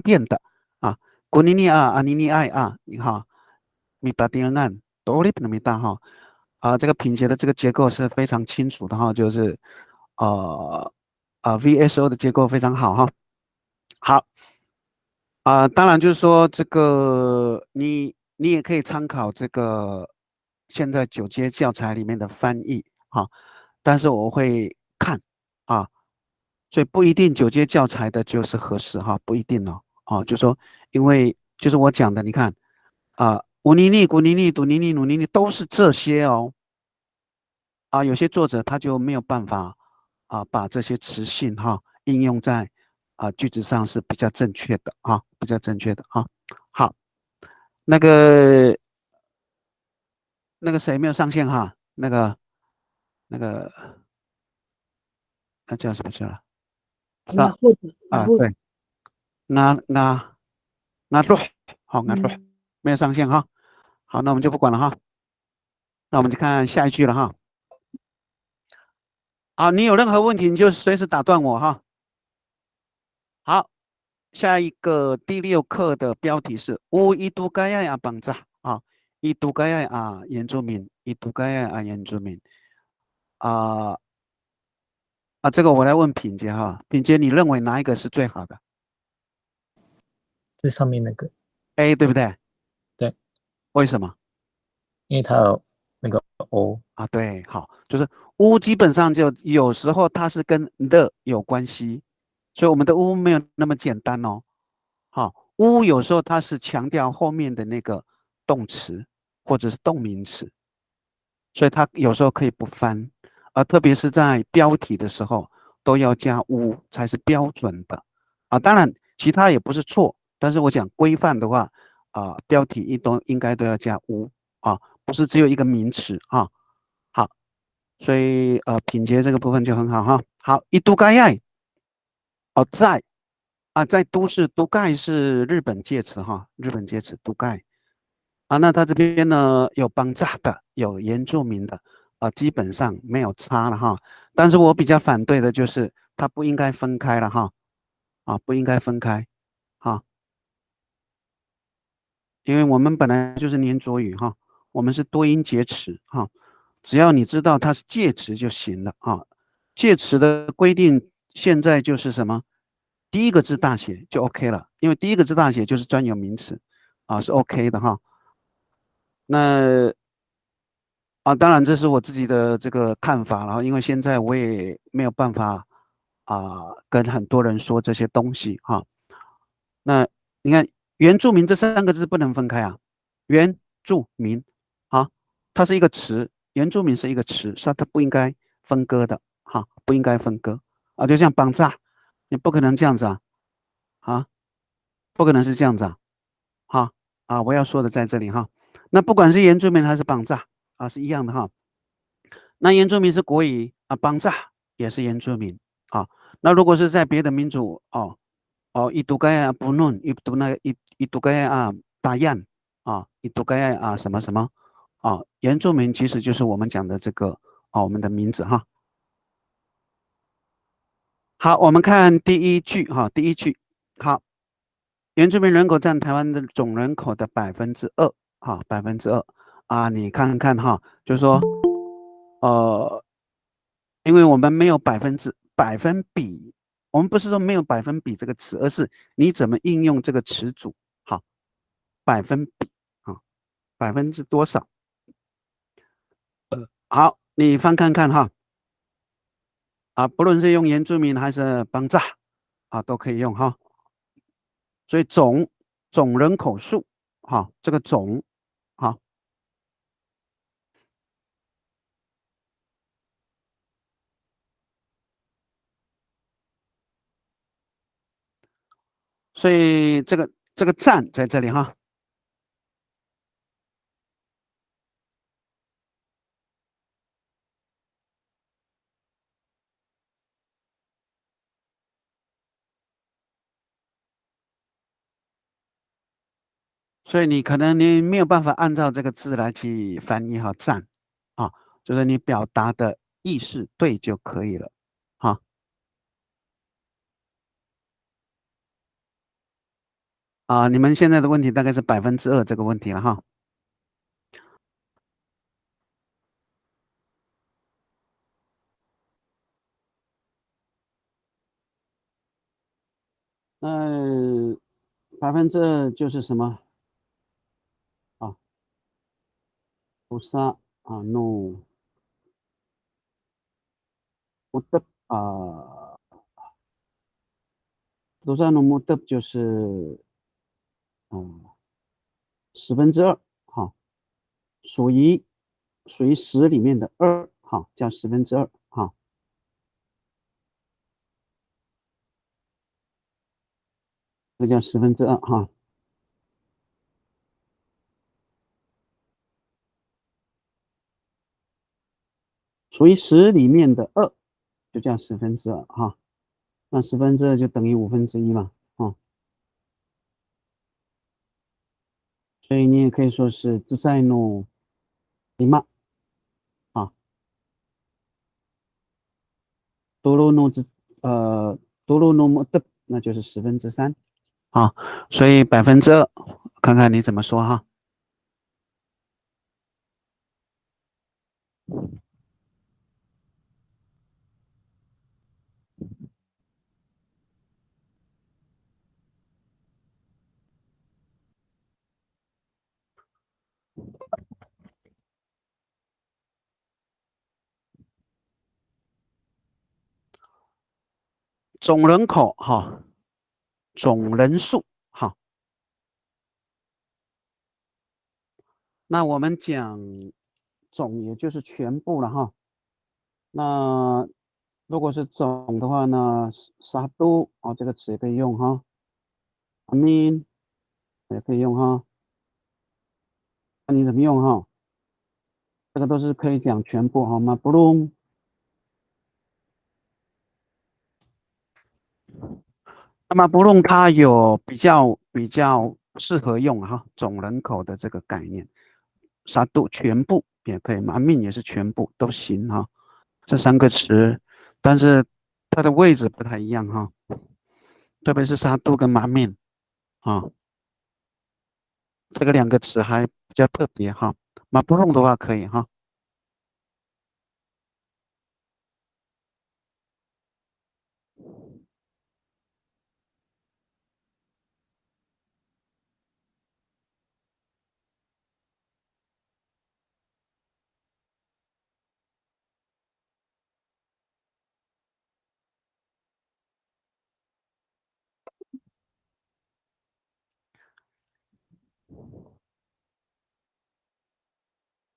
变的啊。古尼尼啊啊尼尼爱啊，你哈米巴丁案多利米大哈这个品节的这个结构是非常清楚的哈，就是VSO 的结构非常好哈。好当然就是说这个你也可以参考这个现在9阶教材里面的翻译哈，但是我会看啊，所以不一定9阶教材的就是合适哈，不一定哦。就说因为就是我讲的，你看乌尼尼、古尼尼、杜尼尼、努尼尼都是这些哦。有些作者他就没有办法把这些词性哈应用在句子上是比较正确的比较正确的好，那个谁没有上线哈？那个那叫什么去了？啊然后然后对，那录好录没有上线哈。好，那我们就不管了哈。那我们就看下一句了哈。好，你有任何问题你就随时打断我哈。好，下一个第6课的标题是乌伊都盖亚绑扎伊都盖亚原住民，伊都盖亚原住民啊这个我来问品杰哈，品杰你认为哪一个是最好的最上面那个，？A 对不对？对，为什么因为它有那个 O，对，好，就是乌基本上就有时候它是跟的有关系，所以我们的乌没有那么简单哦。好，乌有时候它是强调后面的那个动词或者是动名词，所以它有时候可以不翻，特别是在标题的时候都要加乌才是标准的当然其他也不是错，但是我讲规范的话标题都应该都要加乌不是只有一个名词好，所以品节这个部分就很好哈。好，一都盖亚在在都市都盖是日本介词哈，日本介词都盖那他这边呢有帮炸的，有原住民的基本上没有差了哈。但是我比较反对的就是它不应该分开了哈不应该分开哈，因为我们本来就是黏着语哈，我们是多音节词哈，只要你知道它是介词就行了介词的规定现在就是什么？第一个字大写就 OK 了，因为第一个字大写就是专有名词是 OK 的哈。那当然这是我自己的这个看法，然后因为现在我也没有办法跟很多人说这些东西哈。那你看原住民这3个字不能分开原住民它是一个词，原住民是一个词，是它不应该分割的不应该分割就像绑架，你不可能这样子啊，不可能是这样子哈我要说的在这里哈。那不管是原住民还是绑架是一样的哈。那原住民是国语邦扎也是原住民那如果是在别的民族伊都盖亚不论伊都盖亚大雁伊都盖亚什么什么原住民其实就是我们讲的这个我们的名字哈。好，我们看第一句第一句好，原住民人口占台湾的总人口的2%2%你看看哈，就是说因为我们没有百分比，我们不是说没有百分比这个词，而是你怎么应用这个词组。好，百分比百分之多少？好，你翻看看哈不论是用原住民还是帮炸都可以用哈。所以总人口数这个总好，所以这个占在这里哈。所以你可能你没有办法按照这个字来去翻译哈，赞就是你表达的意思对就可以了啊，你们现在的问题大概是2%这个问题了哈。那2%就是什么啊？不杀啊，no，不得啊，不杀 no 不得就是2%哈，属于10里面的2哈，叫2%哈，这叫2%哈。属于10里面的2就叫2%哈，那2%就等于1/5嘛，啊，所以你也可以说是自在诺尼玛啊，多罗诺之多罗诺莫的，那就是3%啊，所以2%，看看你怎么说哈。总人口哈，总人数哈，那我们讲总也就是全部了哈。那如果是总的话呢，杀都啊这个词也可以用哈，I mean 也可以用哈，看你怎么用哈。这个都是可以讲全部好吗？不用。那么不用它有比较适合用哈，总人口的这个概念，杀度全部也可以嘛，命也是全部都行哈。这3个词，但是它的位置不太一样哈，特别是杀度跟马命啊，这个2个词还比较特别哈。马不用的话可以哈。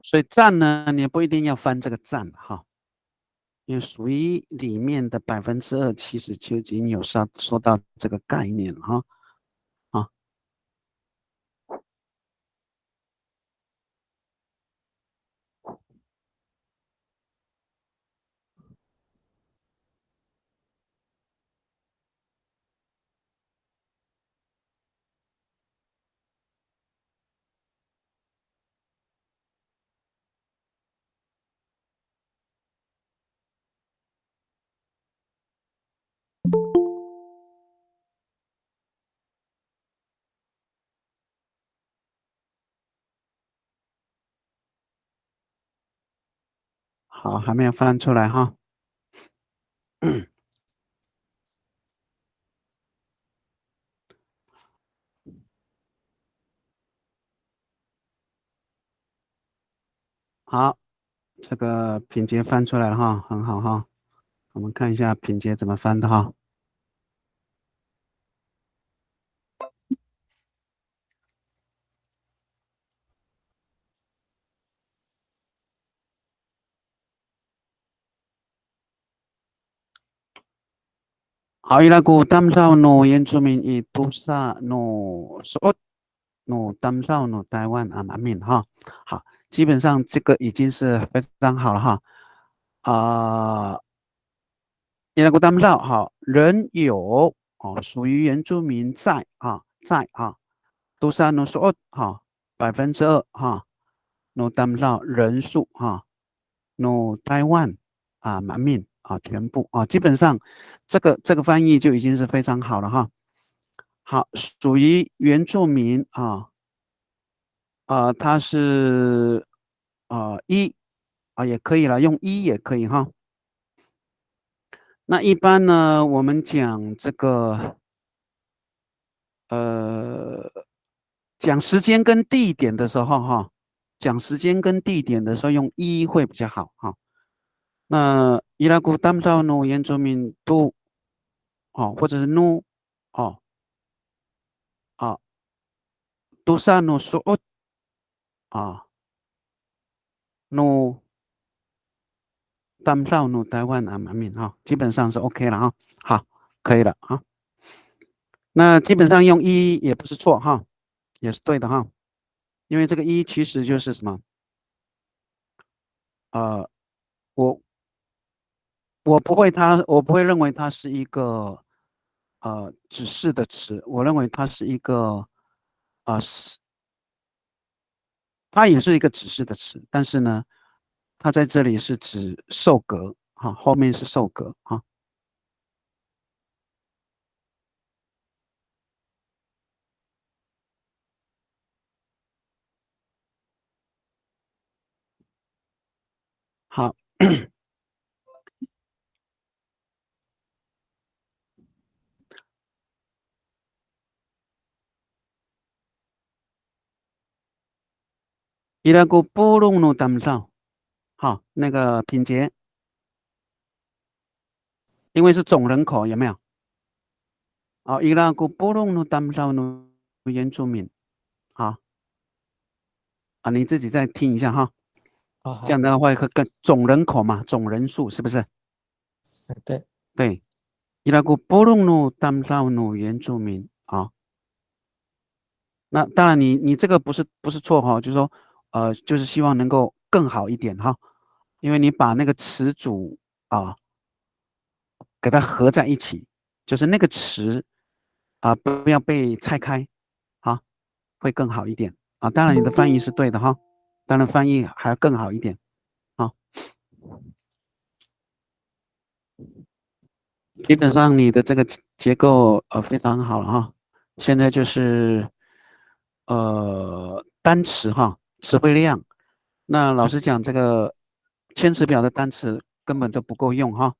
所以占呢，你不一定要翻这个占哈，因为属于里面的2%，其实就已经有说到这个概念了哈。啊，好，还没有翻出来哈。好，这个品节翻出来了哈，很好哈。我们看一下品节怎么翻的哈。好，伊拉古当少诺原住民以杜萨诺说诺当少诺台湾啊满面哈。好，基本上这个已经是非常好了哈。啊、伊拉古当少好，人有哦，属于原住民在杜萨诺说哈2%哈，诺当少人数哈。no 台湾啊，满面啊，全部啊，基本上这个翻译就已经是非常好了哈。好，属于原住民啊。它是一也可以了，用一也可以哈。那一般呢，我们讲这个讲时间跟地点的时候哈，讲时间跟地点的时候用一会比较好哈。那伊拉古当绍努原住民都或者是努哦啊都萨努苏哦啊努当绍努台湾阿马敏哈，基本上是 OK 了哈。好，可以了哈。那基本上用一也不是错哈，也是对的哈。因为这个一其实就是什么？我我不会认为它是一个指示的词，我认为它是一个是它也是一个指示的词，但是呢，它在这里是指受格哈，后面是受格哈。好，伊拉古布隆努达姆上，好，那个品杰，因为是总人口有没有？伊拉古布隆努达姆上努原住民，好你自己再听一下哈。哦，好，这样的话会更总人口嘛，总人数是不是？对，对，伊拉古波隆努当绍努原住民啊。那当然你这个不是错哈，就是说就是希望能够更好一点哈，因为你把那个词组给它合在一起，就是那个词不要被拆开啊，会更好一点啊。当然你的翻译是对的哈，当然翻译还要更好一点啊。基本上你的这个结构非常好了哈。现在就是单词哈，词汇量。那老实讲，这个千词表的单词根本都不够用哈。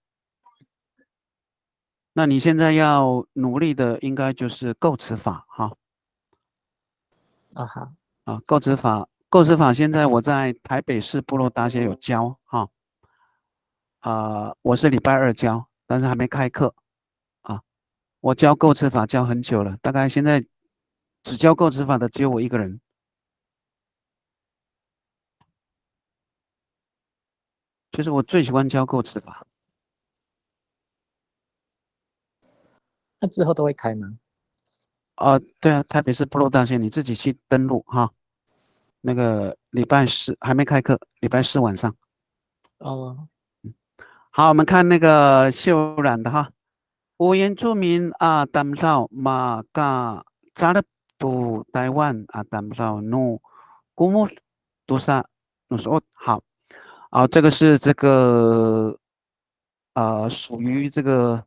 那你现在要努力的应该就是构词法哈。好，构词法现在我在台北市部落大学有教哈。我是礼拜二教，但是还没开课啊。我教构词法教很久了，大概现在只教构词法的只有我一个人。就是我最喜欢教构词法。那之后都会开吗？对啊，台北市部落大学你自己去登录哈。那个礼拜四还没开课，礼拜四晚上。哦，好，我们看那个秀染的哈。原住民当绍马嘎扎勒布台湾当绍努古木多萨努说好。这个是这个属于这个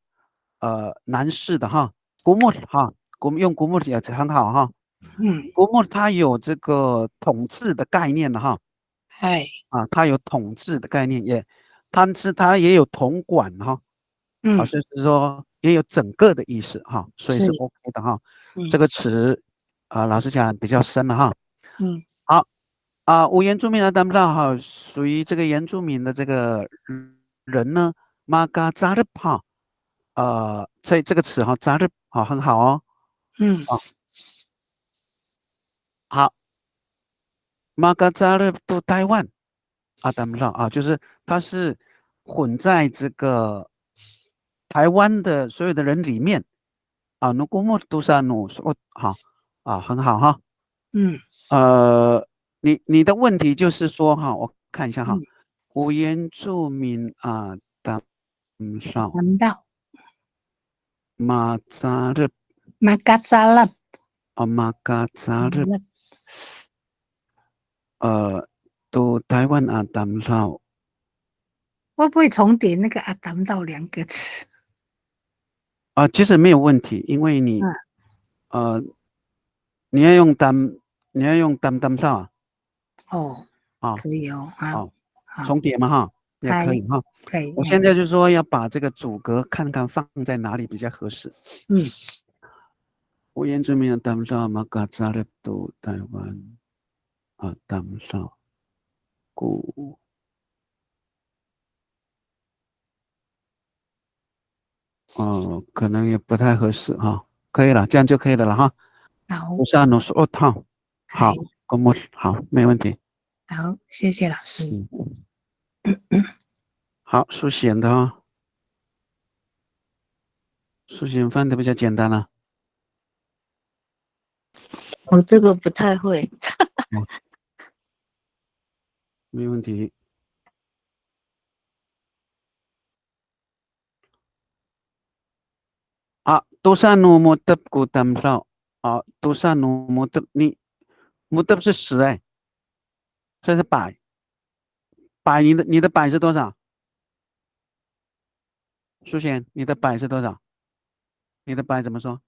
男士的哈。古木哈，用古木也很好哈。古木它有这个统治的概念的哈。它有统治的概念，它也有统管哈。所以是说也有整个的意思哈，所以是 OK 的哈。这个词老实讲比较深了哈。好原住民的当不到哈，属于这个原住民的这个人呢，马嘎扎日哈。这个词哈，扎日很好哦。好，马嘎扎日都台湾当不上就是它是混在这个台湾的所有的人里面努古木都是努说好很好哈。你的问题就是说哈，我看一下哈。原住民当上马扎日马嘎扎日都台湾当上会不会重叠那个阿达到两个词？其实没有问题，因为你你要用担担哨啊，哦，啊可以哦，好，啊，好，重叠嘛哈，也可以哈。可以，我现在就说要把这个阻隔看看放在哪里比较合适。我原住民的担哨嘛，嘎扎勒都台湾啊，担哨古。可能也不太合适哈，可以了，这样就可以了哈。好，不是按说2套，好，公布好，没问题。好，谢谢老师。好，数显的啊，数显翻的比较简单了。我这个不太会。没问题。都是努木的古担哨啊，都是努木的，你木的是10哎，这是百，你的百是多少？数显你的百是多少？你的百怎么说？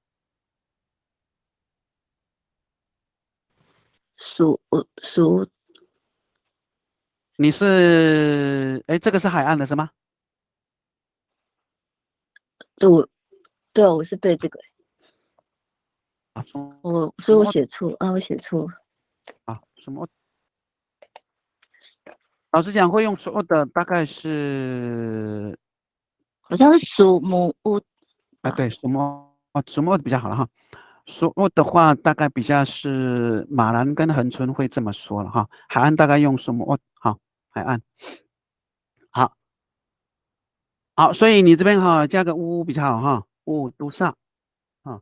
数，你是这个是海岸的是吗？对啊，我是背这个。所以我写错啊，我写错。什么？老实讲，会用所有的大概是，好像是属母屋。对，什么比较好了哈。所有的话，大概比较是马兰跟恒春会这么说了哈。海岸大概用什么？好，海岸。好，所以你这边哈加个乌比较好哈。乌都萨啊，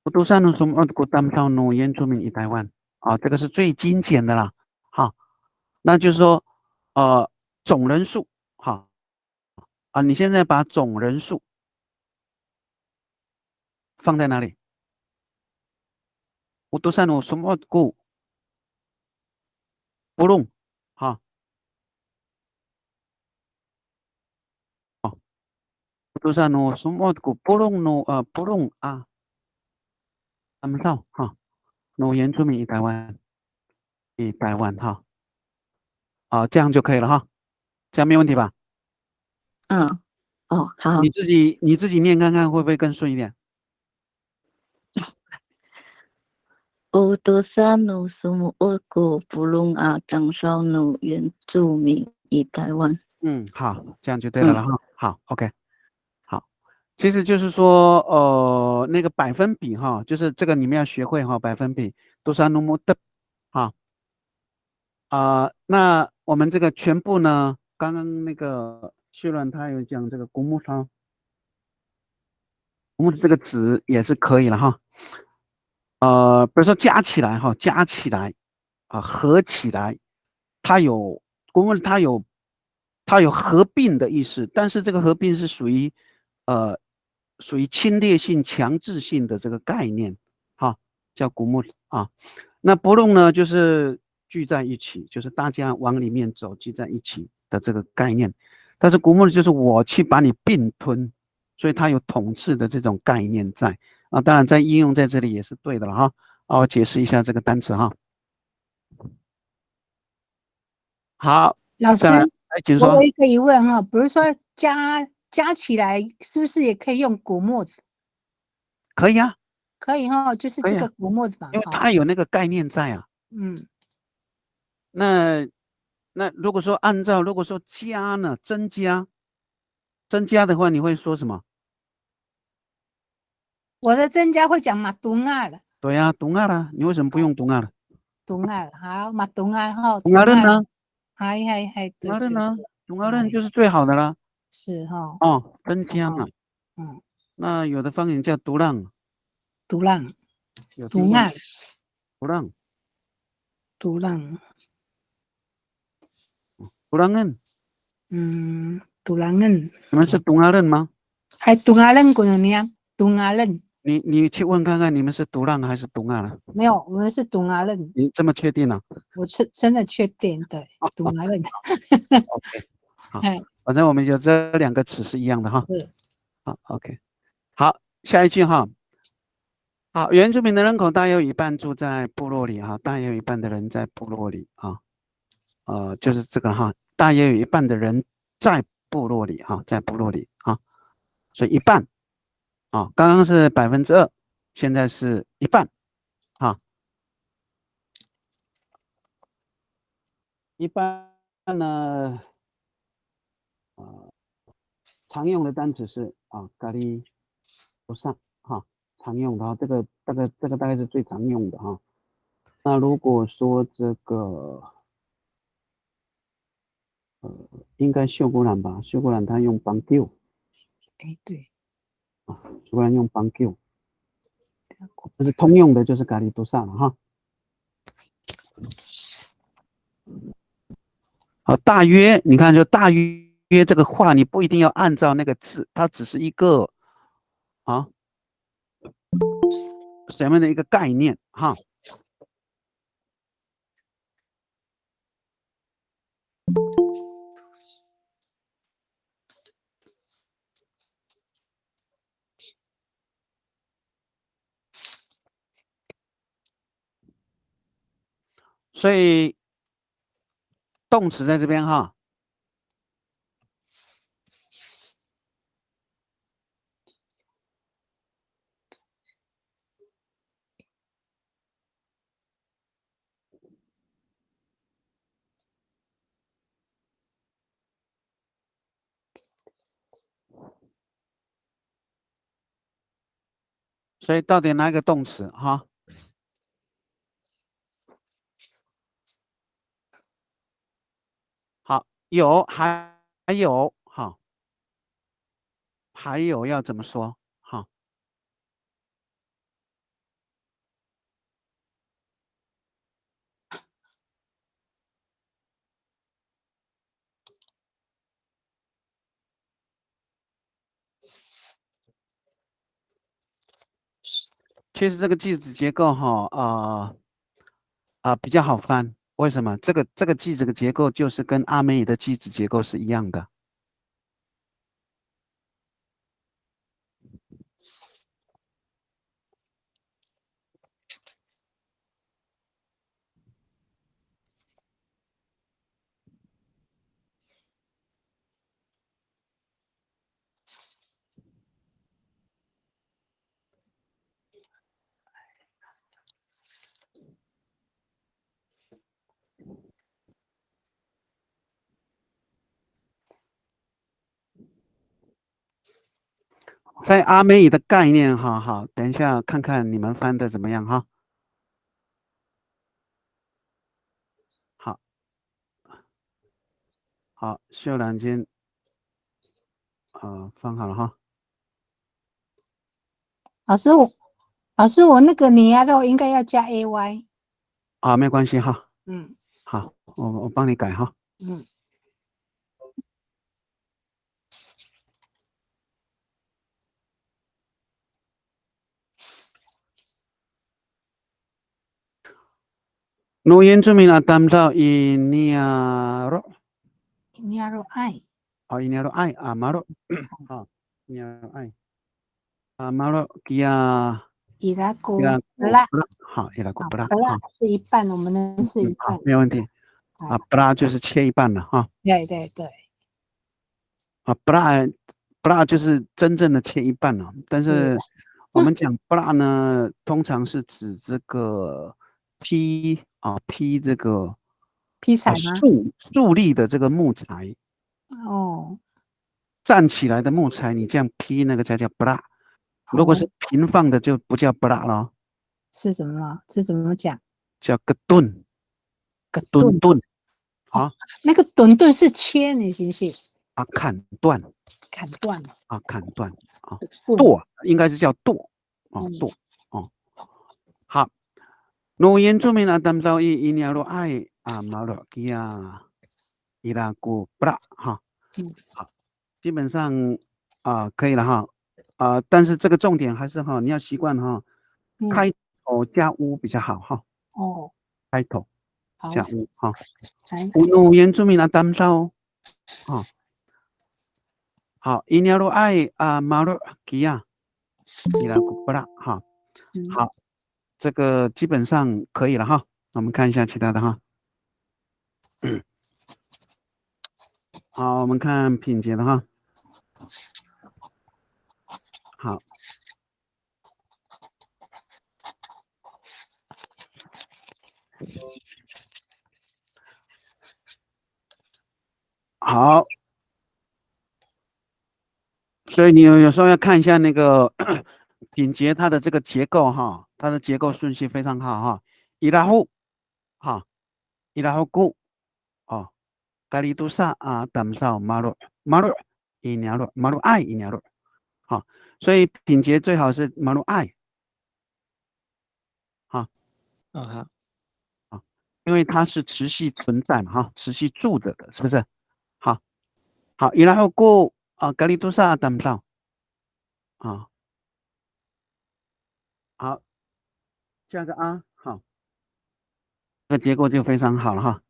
乌都萨呢什么？古当到诺原住民一台湾啊，这个是最精简的啦。好，那就是说总人数好你现在把总人数放在哪里？乌都萨诺什么古不弄好。Utusan no sumot ko pulong no pulong他们到哈，no 原住民以台湾哈这样就可以了哈，这样没问题吧？好。你自己念看看会不会更顺一点？欧多萨努苏姆俄国布隆长烧努原住民以台湾。好，这样就对了哈。好 ，OK， 好，其实就是说那个百分比哈，就是这个你们要学会哈，百分比多少努姆的哈那我们这个全部呢，刚刚那个薛软他有讲这个古木汤。木这个值也是可以了哈。比如说加起来哈，加起来合起来，公文它有合并的意思，但是这个合并是属于侵略性、强制性的这个概念，哈，叫古木那不弄呢，就是聚在一起，就是大家往里面走，聚在一起的这个概念。但是古木就是我去把你并吞。所以它有统治的这种概念在当然在应用在这里也是对的了哈。我解释一下这个单词哈。好，老师，请说。我有一个疑问哈，比如说加起来是不是也可以用古墨子？可以啊，可以哈，就是这个古墨子嘛，因为它有那个概念在啊。那如果说加呢，增加的话，你会说什么？我的增加会讲马东啊了。对呀，东啊了，你为什么不用东啊了？东啊了，好，马东啊哈，东啊人呢？还，东啊人呢？东啊人就是最好的了。是哈。增加嘛。那有的方言叫独浪。独浪。有听过？独浪。独浪。独浪人。独浪人。你们是东啊人吗？还东啊人姑娘，东啊人。你去问看看，你们是独浪还是东啊人？没有，我们是东啊人。你这么确定啊？我真的确定，对，东啊人。OK， 好，反正我们有这2个词是一样的哈。好 ，OK， 好，下一句哈。好，原住民的人口大约有一半住在部落里哈，大约有一半的人在部落里啊，就是这个哈，大约有一半的人在部落里哈，在部落里啊，所以一半啊，刚刚是2%，现在是一半啊，一般呢，常用的单词是咖喱不上哈，常用的哈，这个大概是最常用的哈。那如果说这个应该秀姑兰吧，秀姑兰她用帮 Q 哎，对，啊，秀姑兰用帮 Q，但是通用的就是咖喱多萨了哈。好，大约你看就大约这个话，你不一定要按照那个字，它只是一个什么样的一个概念哈。所以动词在这边哈，所以到底哪一个动词哈？好，还有好，还有要怎么说？好，其实这个句子结构哈比较好翻，为什么？这个句子的结构就是跟阿美语的句子结构是一样的。在阿美语的概念哈，好，等一下看看你们翻的怎么样哈。好，好，秀兰先翻好了哈。老师，我那个尼亚肉应该要加 ay。没关系哈。嗯好，我帮你改哈。嗯。Nu原住民Adam到Iniaro，尼亚肉爱。Iniaro ai Amaro，Iniaro ai Amaro Kia 伊拉古伊拉布拉，好，伊拉古布拉布拉好，是一半，我们的是一半。没有问题布拉就是切一半了哈。对对对。布拉就是真正的切一半了，但是我们讲布拉呢，通常是指这个劈这个劈柴吗？竖立的这个木材哦，站起来的木材，你这样劈那个才叫布拉。如果是平放的就不叫布拉了，是什么？是怎么讲？叫个盾，盾啊。那个墩墩是切呢，行不行？砍断。砍断了。砍断剁应该是叫剁剁好。No原住民Adam到ini alo ai malo kia iraku bra 哈。好，基本上可以了哈。但是这个重点还是哈，你要习惯哈，开头加乌比较好哈。哦，开头加乌哈。No原住民Adam到好，ini alo ai malo kia iraku bra 哈。好，这个基本上可以了哈。我们看一下其他的哈。好，我们看品节的哈。好，好，所以你有时候要看一下那个品节它的这个结构哈，它的结构顺序非常好哈。伊拉户哈，伊拉户固哦，咖喱都萨啊，等上马路一年路马路爱一年路，好，所以品节最好是马路爱哈。哦好，啊，因为它是持续存在嘛，哈，持续住着的，是不是？好，好，然后过啊，格里多萨等不上啊，好，加个啊，好，这个结构就非常好了哈。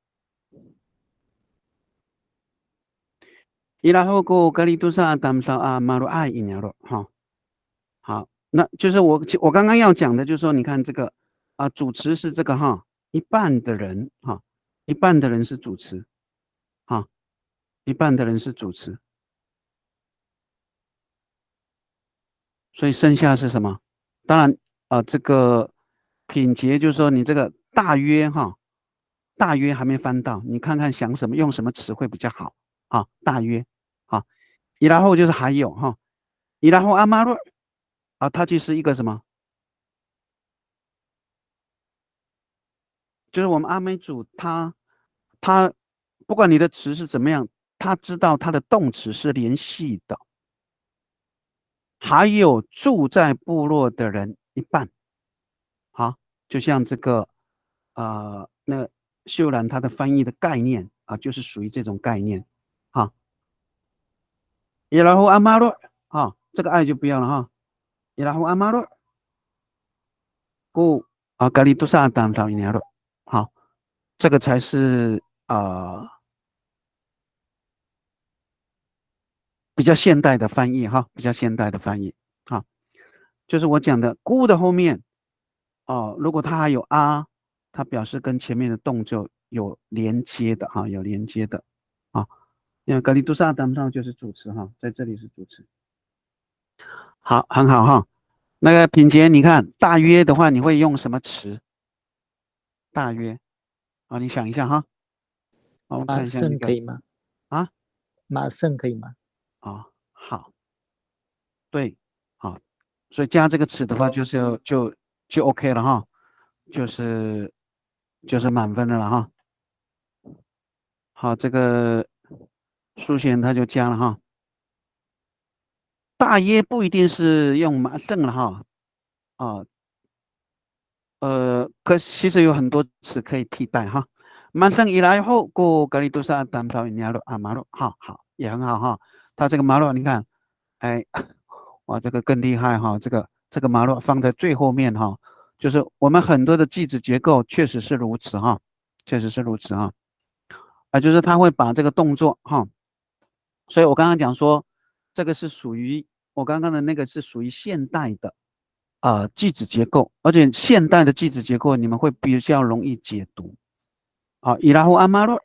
然后过格里多萨等不上啊，马路爱一年了哈。好，那就是我刚刚要讲的，就是说，你看这个啊，主词是这个哈，一半的人哈，一半的人是主词，哈，一半的人是主词。所以剩下是什么？当然这个品节就是说你这个大约哈，大约还没翻到，你看看想什么用什么词汇比较好啊？大约啊，然后就是还有哈，然后阿妈洛啊，它就是一个什么？就是我们阿美族他不管你的词是怎么样，他知道他的动词是连续的。还有住在部落的人一半，好，就像这个那秀兰他的翻译的概念啊，就是属于这种概念，啊，然后阿马洛啊，这个爱就不要了哈，然后阿马洛故啊咖喱多萨当到一年了，好，这个才是比较现代的翻译哈，比较现代的翻译啊，就是我讲的孤的后面哦，如果它还有啊，它表示跟前面的动作有连接的哈，有连接的啊。因为格里杜萨当上就是主词哈，在这里是主词。好，很好哈。那个品杰，你看大约的话，你会用什么词？大约啊，你想一下哈。好，我们马看一下那个胜可以吗？啊马胜可以吗？啊，好，对，好，所以加这个词的话，就 OK 了哈，就是满分的了哈。好，这个数贤他就加了哈。大约不一定是用马胜了哈，啊，其实有很多词可以替代哈。马胜以来后，过格里都萨单票尼亚鲁啊马路，好好也很好哈。他这个马路你看，哎，哇，这个更厉害哈。这个马路放在最后面哈，就是我们很多的句子结构确实是如此哈，确实是如此哈。啊，就是他会把这个动作哈，所以我刚刚讲说，这个是属于我刚刚的那个是属于现代的句子结构，而且现代的句子结构你们会比较容易解读啊。伊拉胡阿马洛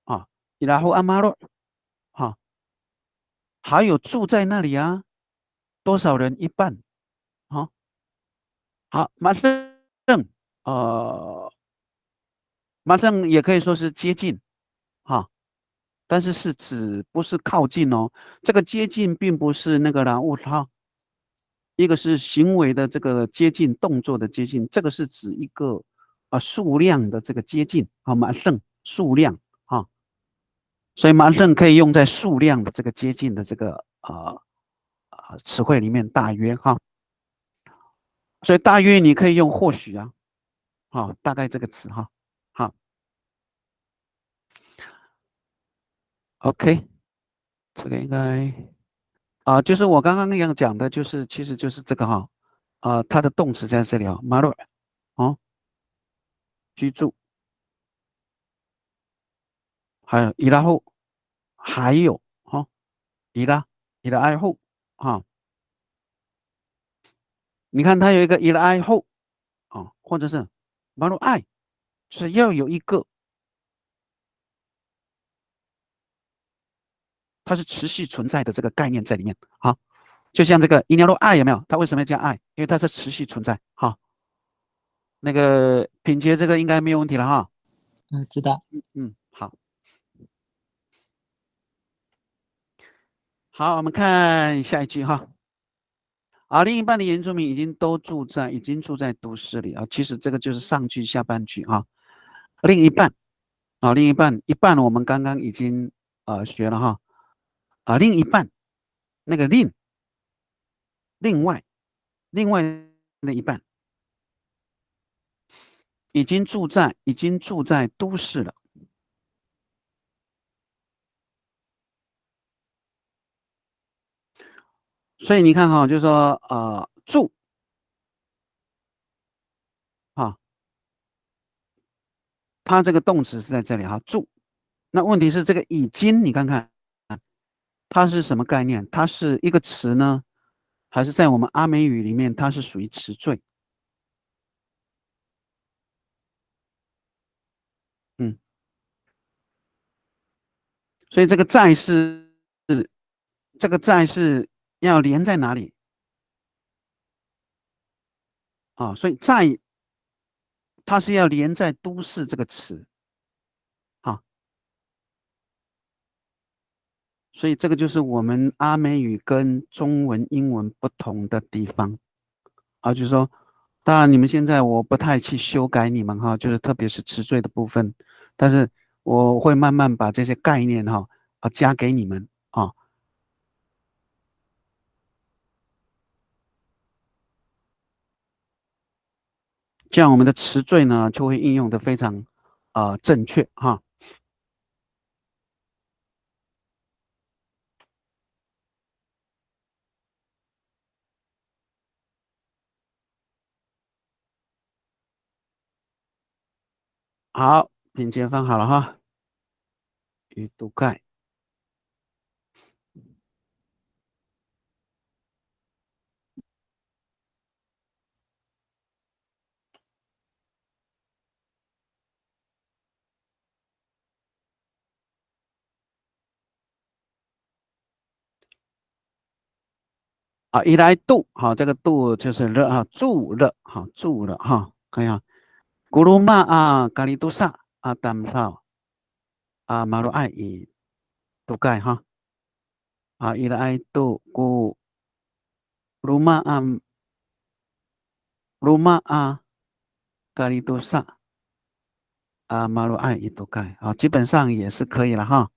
啊，伊拉胡阿马洛哈，还有住在那里啊，多少人？一半啊。好，马上呃，马上也可以说是接近哈。但是是指不是靠近哦，这个接近并不是那个人物哈，一个是行为的这个接近，动作的接近，这个是指一个数量的这个接近啊，马胜数量啊，所以马胜可以用在数量的这个接近的这个词汇里面，大约哈，所以大约你可以用或许啊，好，大概这个词哈，好，OK，这个应该。就是我刚刚那样讲的，其实就是这个哈，它的动词在这里啊，马洛，哦，居住，还有伊拉后，还有哈，伊拉爱后，啊，你看它有一个伊拉爱后啊，或者是马鲁爱，就是要有一个，它是持续存在的这个概念在里面。好，就像这个伊尼罗爱有没有？它为什么要加爱？因为它是持续存在。好，那个品杰这个应该没有问题了哈。知道。好。好，我们看下一句哈。另一半的原住民已经住在都市里啊。其实这个就是上句下半句啊。另一半一半我们刚刚已经学了哈。另一半那个另外的一半已经住在都市了。所以你看哈，就是说住啊，它这个动词是在这里哈，住。那问题是这个已经，你看看它是什么概念？它是一个词呢，还是在我们阿美语里面它是属于词缀？所以这个在是要连在哪里啊？所以在它是要连在都市这个词啊。所以这个就是我们阿美语跟中文、英文不同的地方啊。就是说，当然你们现在我不太去修改你们哈，就是特别是词缀的部分，但是我会慢慢把这些概念哈加给你们啊。这样我们的词缀呢就会应用的非常正确哈。好，品节放好了哈。与读盖。一来度，好，这个度就是热啊，住热，好，住热哈，看一下，古鲁玛咖喱杜萨丹绍马鲁爱以杜盖哈。一来度古鲁玛咖喱杜萨马鲁爱以杜盖，好，基本上也是可以了哈。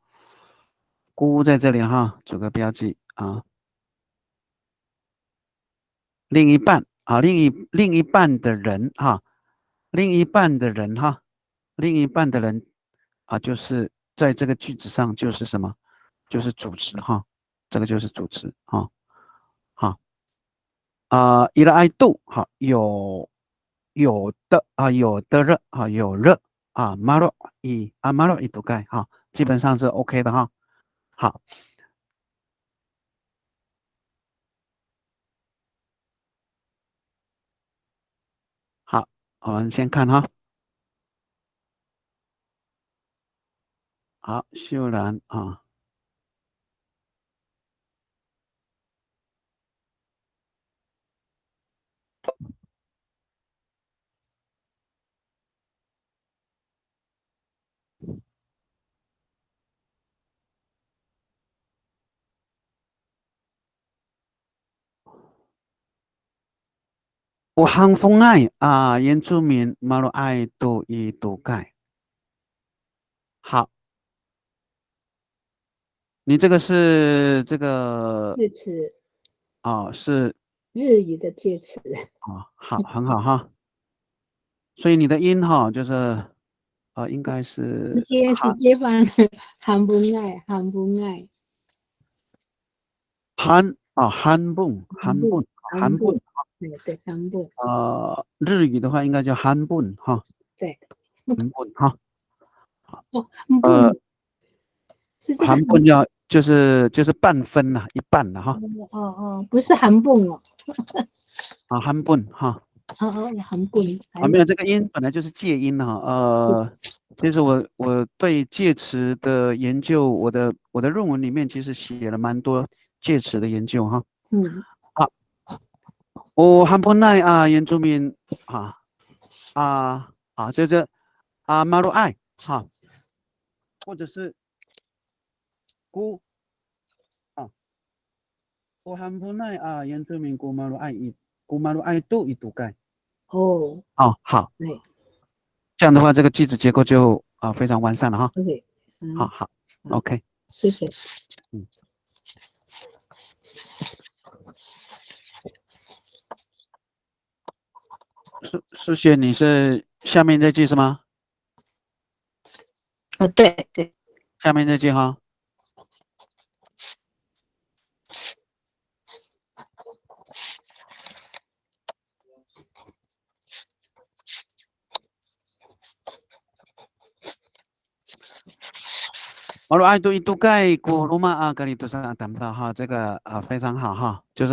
咕在这里哈，做个标记啊。另一半另一半的人哈，另一半的人哈，另一半的人就是在这个句子上就是什么？就是主词哈，这个就是主词哈。好伊拉爱度好有的热有热马洛马洛伊读盖哈，基本上是 OK 的哈。好。好，我们先看哈。好，秀兰我行风爱原住民马洛爱度伊读盖。好，你这个是这个介词是日语的介词好，很好哈。所以你的音哈就是应该是直接翻韩不爱韩不爱韩对韩本日语的话应该叫韩本哈。对韩本哈。韩本是这个韩本就是半分呐，一半了哈。不是韩本哦。啊，한분哈。한분没有这个音本来就是介音哈。其实我对介词的研究，我的论文里面其实写了蛮多介词的研究哈。好，한분나이原住民就是马路爱哈，或者是姑한분나이原住民古马路爱都一度盖。好，对，这样的话这个句子结构就非常完善了哈。 OK，好 OK。谢谢。苏雪，你是下面这句是吗？对，下面这句哈。马鲁爱都一度盖古鲁玛格里都上谈不到哈，这个非常好哈，就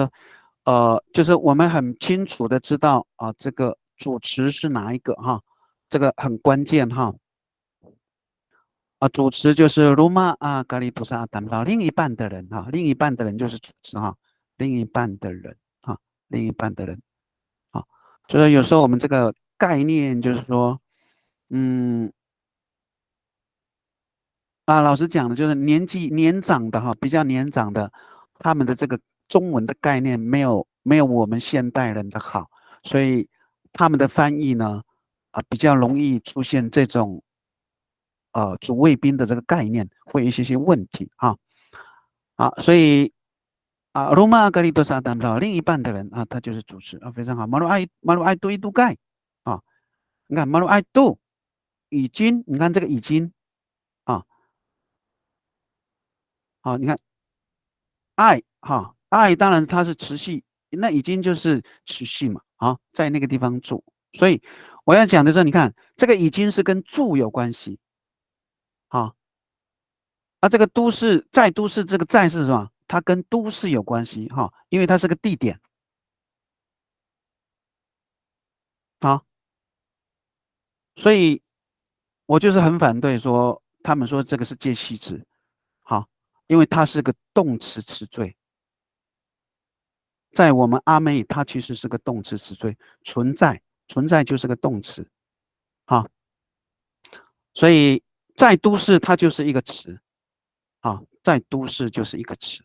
是我们很清楚的知道这个主词是哪一个哈，这个很关键哈。主词就是鲁玛格里都上谈不到另一半的人哈，另一半的人就是主词哈，另一半的人哈，另一半的人就是有时候我们这个概念就是说，老师讲的就是年长的哈，比较年长的，他们的这个中文的概念没有我们现代人的好，所以他们的翻译呢，比较容易出现这种主谓宾的这个概念会有一些问题哈。所以罗马格里多萨谈到另一半的人他就是主持非常好。马鲁爱多一度盖你看马鲁爱度已经，你看这个已经你看爱当然它是持续，那已经就是持续嘛在那个地方住，所以我要讲的是，你看这个已经是跟住有关系这个都市在都市这个在是什么？它跟都市有关系因为它是个地点所以我就是很反对说他们说这个是介系词因为它是个动词词缀。在我们阿美语，它其实是个动词词缀，存在就是个动词所以在都市它就是一个词在都市就是一个词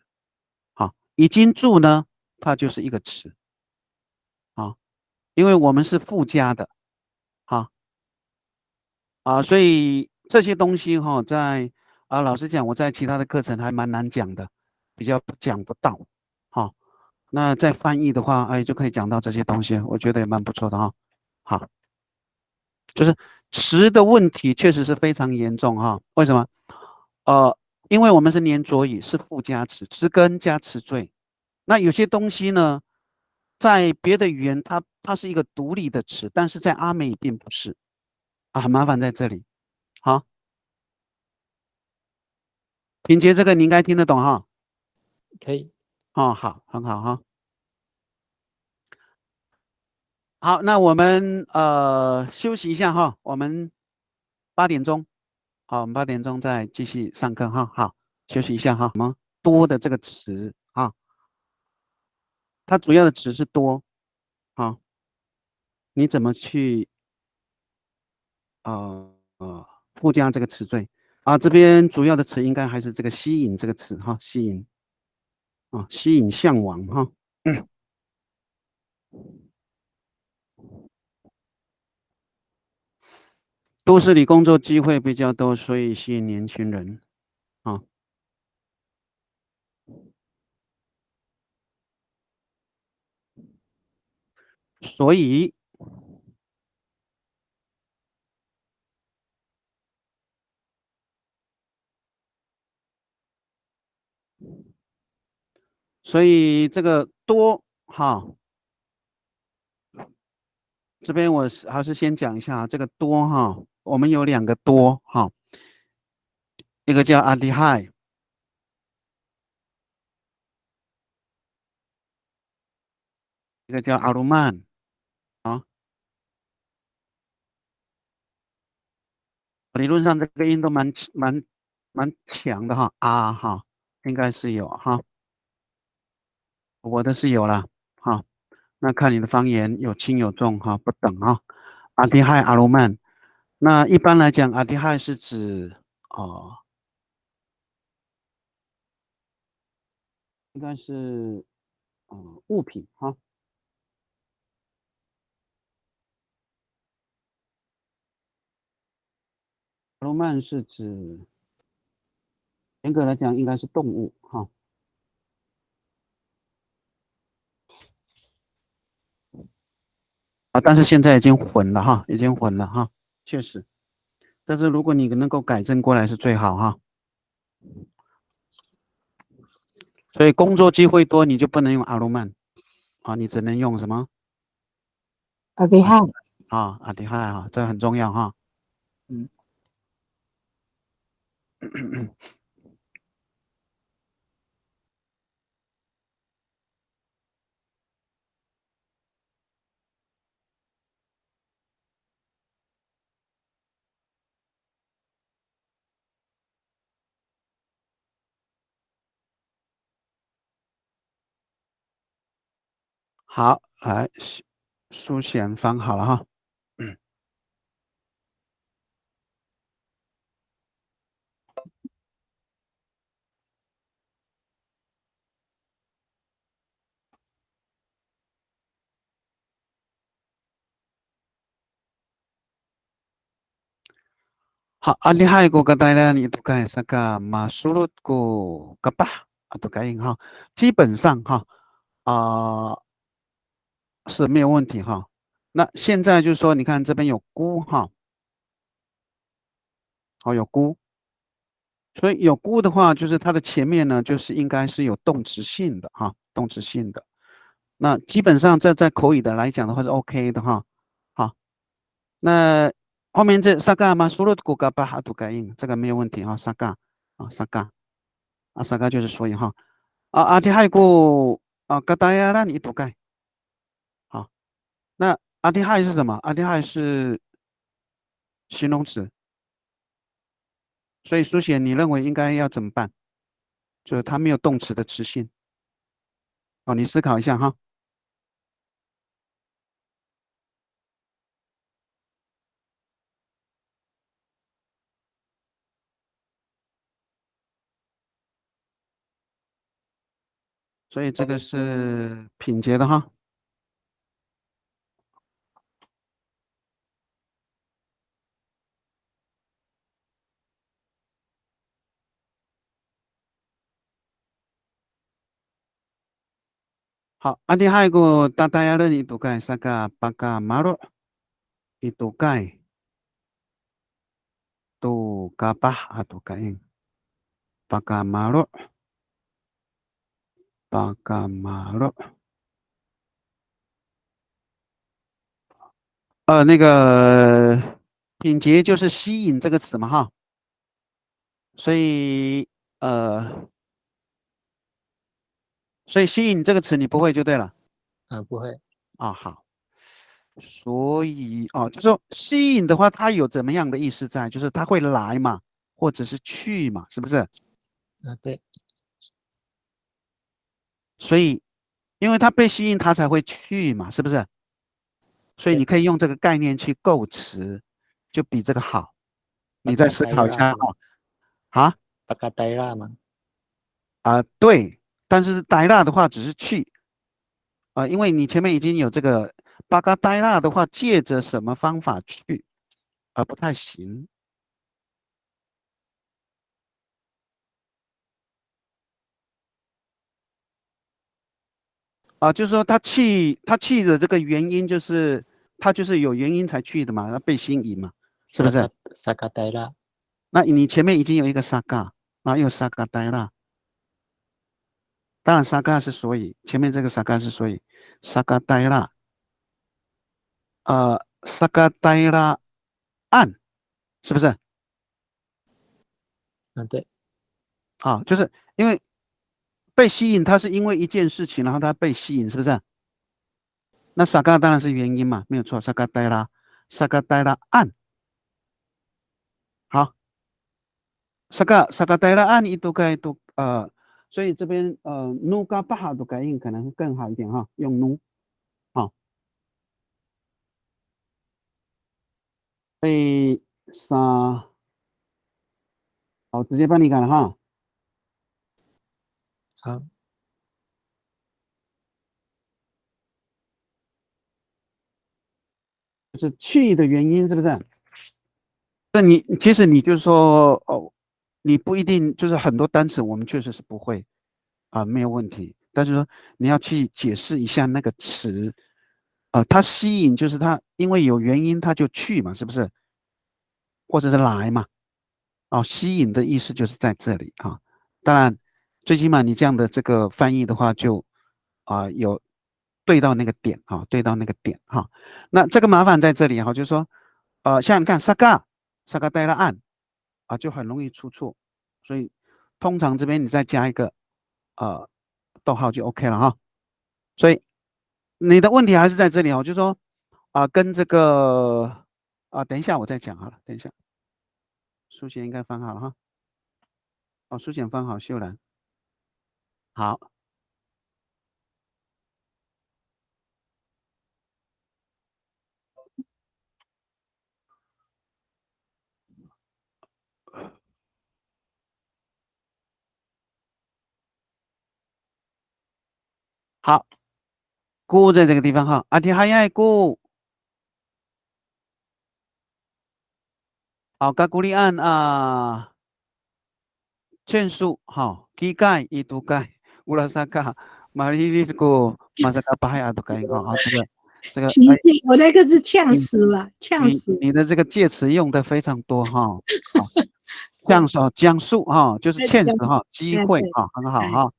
已经住呢，它就是一个词因为我们是附加的所以这些东西在老实讲，我在其他的课程还蛮难讲的，比较讲不到那在翻译的话，就可以讲到这些东西，我觉得也蛮不错的好，就是词的问题确实是非常严重为什么？因为我们是黏着语，是附加词，词根加词缀。那有些东西呢，在别的语言它是一个独立的词，但是在阿美语并不是很麻烦在这里。好，品杰这个你应该听得懂可以。好，很好好，那我们休息一下我们8点钟，我们8点钟再继续上课好，休息一下我们多的这个词它主要的词是多你怎么去附加这个词缀这边主要的词应该还是这个吸引这个词吸引吸引向往都市里工作机会比较多，所以吸引年轻人所以这个多这边我还是先讲一下这个多我们有2个多一个叫阿里海，这个叫阿鲁曼啊。理论上这个音都蛮强的哈，啊哈，应该是有哈，我的是有了哈。那看你的方言有轻有重哈，不等哈。阿迪亥、阿鲁曼，那一般来讲，阿迪亥是指应该是物品哈。阿鲁曼是指严格来讲应该是动物哈。但是现在已经混了哈，已经混了哈，确实。但是如果你能够改正过来是最好哈。所以工作机会多，你就不能用阿鲁曼啊，你只能用什么？阿迪亥，阿迪亥哈，这很重要哈。好，来书显方好了哈。好，阿迪亥ko katayan itu kan saka masurut ko kapah atau kain哈，基本上哈是没有问题哈。那现在就是说，你看这边有孤哈，有孤，所以有孤的话，就是它的前面呢，就是应该是有动词性的哈，动词性的。那基本上在口语的来讲的话是 OK 的哈。好，那后面这萨嘎嘛，苏鲁古嘎巴哈杜盖印，这个没有问题哈，萨嘎萨嘎萨嘎就是所以哈阿提亥过嘎达亚让你杜盖。好，那阿提亥是什么？阿提亥是形容词，所以书写你认为应该要怎么办？就是它没有动词的词性。你思考一下哈。所以这个是品节的哈。好，阿迪亥过大大家认一读盖萨嘎巴嘎马罗一读盖读嘎巴啊读盖印巴嘎马罗巴嘎马罗那个品节就是吸引这个词嘛哈，所以吸引这个词你不会就对了。不会。好。所以就说吸引的话，它有怎么样的意思在？就是它会来嘛，或者是去嘛，是不是？对。所以，因为它被吸引，它才会去嘛，是不是？所以你可以用这个概念去构词，就比这个好。你再思考一下巴嘎呆拉吗？对，但是呆拉的话只是去因为你前面已经有这个巴嘎呆拉的话，借着什么方法去不太行。就是说他去的这个原因就是他就是有原因才去的嘛，他被吸引嘛，是不是？萨嘎呆拉。那你前面已经有一个萨嘎，然后又萨嘎呆拉，当然萨嘎是所以，前面这个萨嘎是所以，萨嘎呆拉，萨嘎呆拉案，是不是？对。就是因为被吸引，他是因为一件事情，然后他被吸引，是不是？那萨嘎当然是元音嘛，没有错，萨嘎呆拉，萨嘎呆拉按，好，萨嘎呆拉按一都该都所以这边努嘎巴哈的改音可能会更好一点哈，用努，好，被沙，好，直接帮你改了哈。好，就是去的原因是不是？那你其实你就是说哦，你不一定就是很多单词我们确实是不会没有问题。但是说你要去解释一下那个词它吸引就是它因为有原因它就去嘛，是不是？或者是来嘛？吸引的意思就是在这里啊。当然，最起码你这样的这个翻译的话就有对到那个点啊，对到那个点哈。那这个麻烦在这里哈，就是说像你看萨嘎带了按就很容易出错，所以通常这边你再加一个逗号就 OK 了哈。所以你的问题还是在这里哦，就是说跟这个等一下我再讲好了，等一下书写应该翻好了哈。书写翻好，秀兰好。好，姑在这个地方哈，阿提哈亚姑，好，嘎古里安劝书好，基盖伊都盖，乌拉萨卡马里里姑马萨卡巴海阿都盖哈，这个提示我那个是呛死了，呛死。你的这个介词用的非常多哈，好，讲述哈，就是欠词哈，机会哈，很好哈。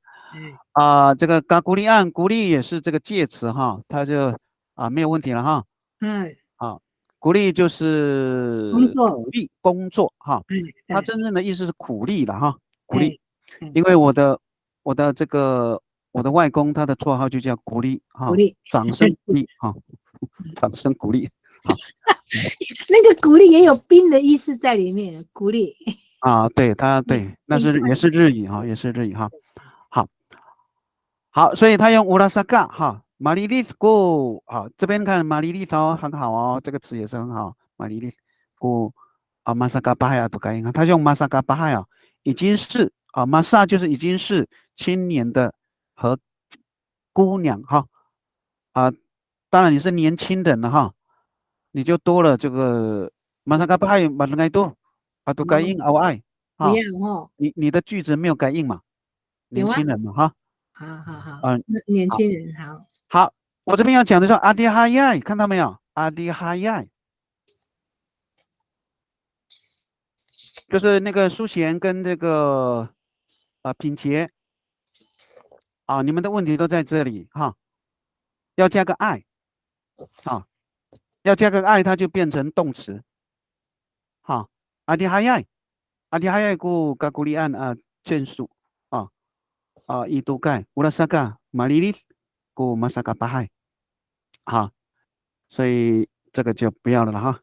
这个嘎古里安，古里也是这个介词哈，它就没有问题了哈。好，鼓励就是鼓励工作哈，它真正的意思是苦力了哈，苦力。因为我的这个我的外公他的绰号就叫鼓励哈，掌声鼓励哈，掌声鼓励好。那个鼓励也有冰的意思在里面，鼓励对，那也是日语哈，也是日语哈。好，所以他用乌拉萨嘎哈，马里利斯古好，这边看马里利斯很好哦，这个词也是很好，马里利斯古马萨嘎巴海亚都可以看，他用马萨嘎巴海亚已经是马萨就是已经是青年的和姑娘哈当然你是年轻人了哈，你就多了这个马萨嘎巴海亚马能多都改印奥爱不要哈，你的句子没有改印嘛，年轻人嘛哈。好，年轻人好，我这边要讲的是阿迪哈亚，看到没有？阿迪哈亚，就是那个苏贤跟这个品杰你们的问题都在这里哈，要加个爱要加个爱，它就变成动词。好，阿迪哈亚，古嘎古里安建树伊都盖乌拉萨嘎马里里古马萨嘎巴海，好，所以这个就不要了哈。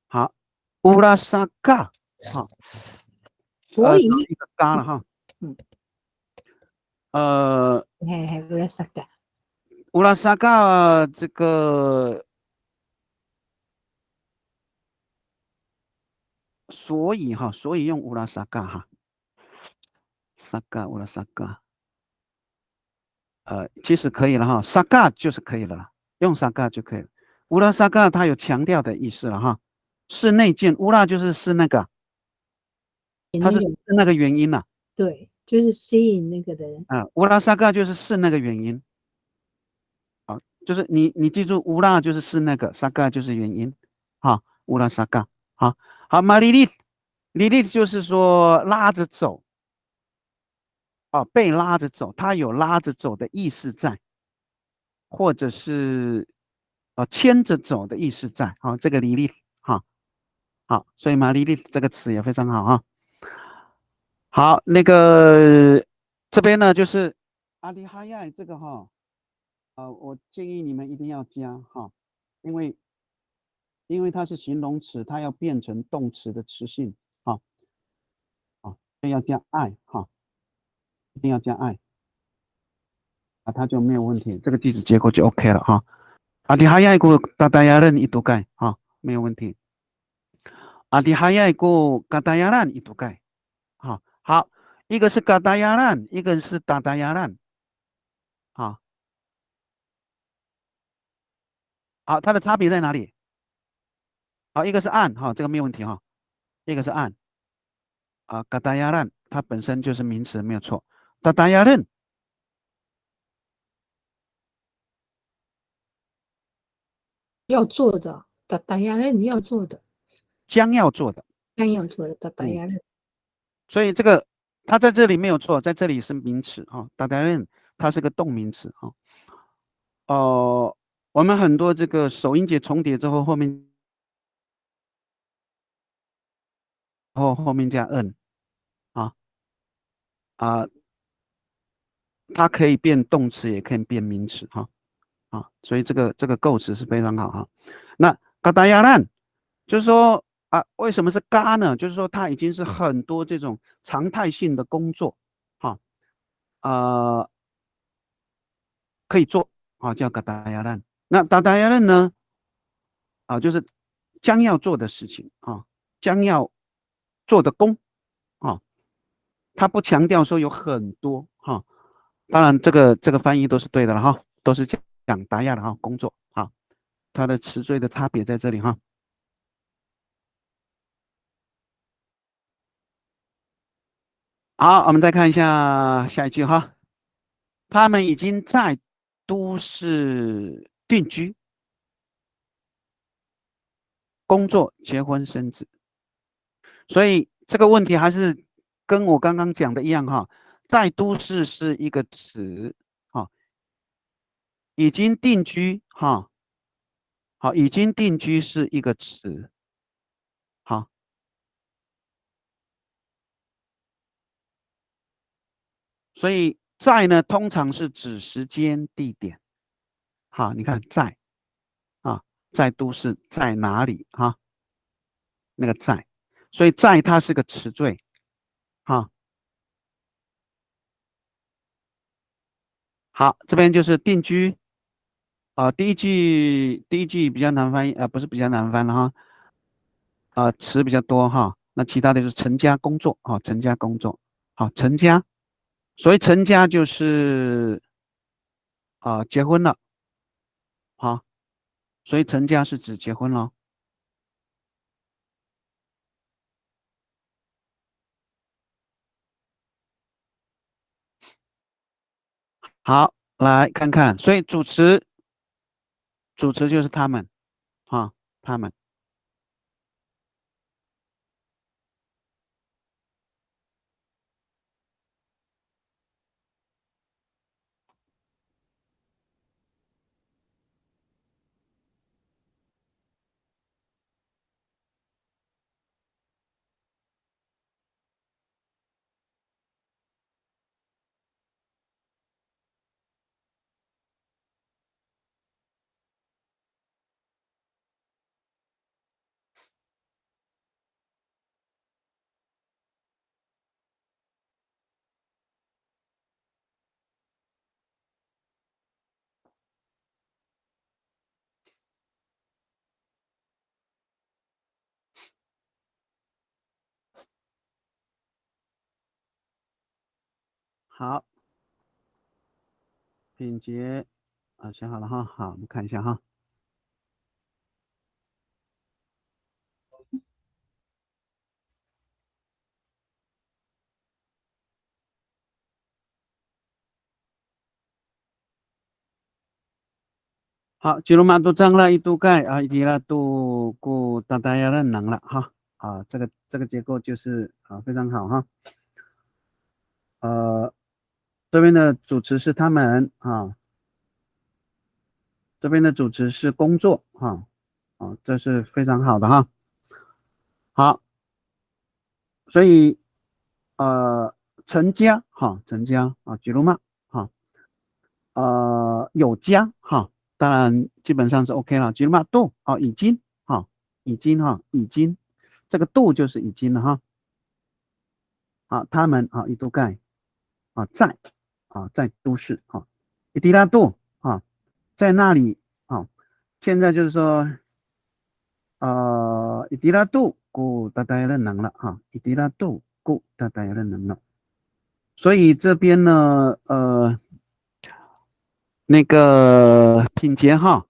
好，乌拉萨嘎所以一个嘎了哈。乌拉萨嘎这个，所以用乌拉萨嘎哈，乌拉萨嘎，其实可以了哈，萨嘎就是可以了，用萨嘎就可以了。乌拉萨嘎它有强调的意思了哈，是内建，乌拉就是那个，它是那个原因呐。对，就是吸引那个的人。乌拉萨嘎就是那个原因。就是你记住，乌拉就是那个，萨嘎就是原因，乌拉萨嘎，好，马里利就是说拉着走，被拉着走，它有拉着走的意思在，或者是牵着走的意思在，这个利好，所以马里利这个词也非常好哈。好，那个这边呢就是阿里哈亚这个我建议你们一定要加哈，因为它是形容词，它要变成动词的词性，好，所以要加爱哈，一定要加爱，它就没有问题，这个句子结构就 OK 了哈。Adihayaiku tatayaran itu kai，没有问题。Adihayaiku katayaran itu kai，好，一个是 katayaran，一个是 tatayaran，好，它的差别在哪里？好，一个是按这个没有问题哈，一个是按katayaran 它本身就是名词没有错，tatayaran 要做的，打压人要做的，将要做的，但要做的，打压人。所以这个它在这里没有错，在这里是名词tatayaran 它是个动名词我们很多这个首音节重叠之后，后面加 n 它可以变动词，也可以变名词所以这个构词是非常好哈。那嘎达亚兰就是说为什么是嘎呢？就是说它已经是很多这种常态性的工作可以做叫嘎达亚兰。那嘎达亚兰呢就是将要做的事情将要做的工它不强调说有很多当然这个翻译都是对的了都是讲达亚的工作它的词缀的差别在这里好，我们再看一下下一句他们已经在都市定居、工作、结婚、生子，所以这个问题还是跟我刚刚讲的一样在都市是一个词已经定居已经定居是一个词所以在呢通常是指时间地点你看在在都市在哪里那个在，所以在它是个词缀好，这边就是定居第一句比较难翻译不是比较难翻了词比较多那其他的就是成家工作成家工作成家，所谓成家就是结婚了所以成家是指结婚了。好，来看看，所以主词就是他们他们。好，品节写好了好，我们看一下好，吉鲁马都脏了一度盖伊迪拉度古大大亚的能了这个结构就是非常好这边的主词是他们这边的主词是工作这是非常好的好，所以成家成家吉鲁玛有加哈，当然基本上是 OK 了。吉鲁玛度啊，已经哈，已经哈，已经，这个度就是已经了哈。啊，他们啊，伊都盖啊，在都市啊，伊迪拉度啊，在那里啊。现在就是说，伊迪拉度古大家认能了哈，伊迪拉度古大家认能了。所以这边呢，那个品杰哈，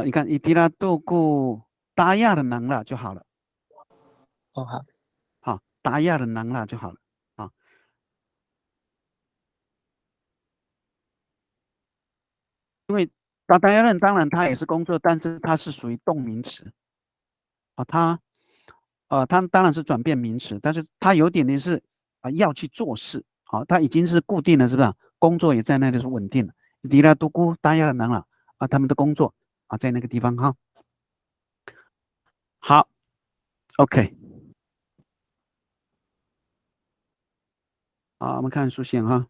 你看伊迪拉度古达亚的能了就好了。哦，好，好，达亚的能了就好了啊。因为达亚人当然他也是工作，但是他是属于动名词啊，他当然是转变名词，但是他有点的是要去做事，好，他已经是固定了，是不是？工作也在那里是稳定了。迪拉都姑达亚的能了啊，他们的工作啊在那个地方哈。好 ，OK。好，我们看书写哈。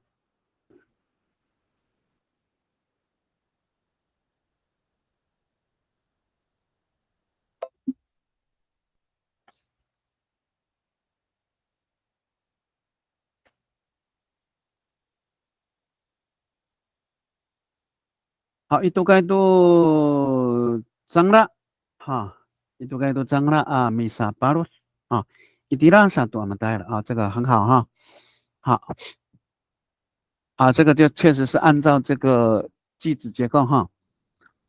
好，一度盖度脏了，哈，一度盖度脏了啊，米萨巴鲁啊，一迪拉萨多么带了啊，这个很好哈，好，啊，这个就确实是按照这个句子结构哈，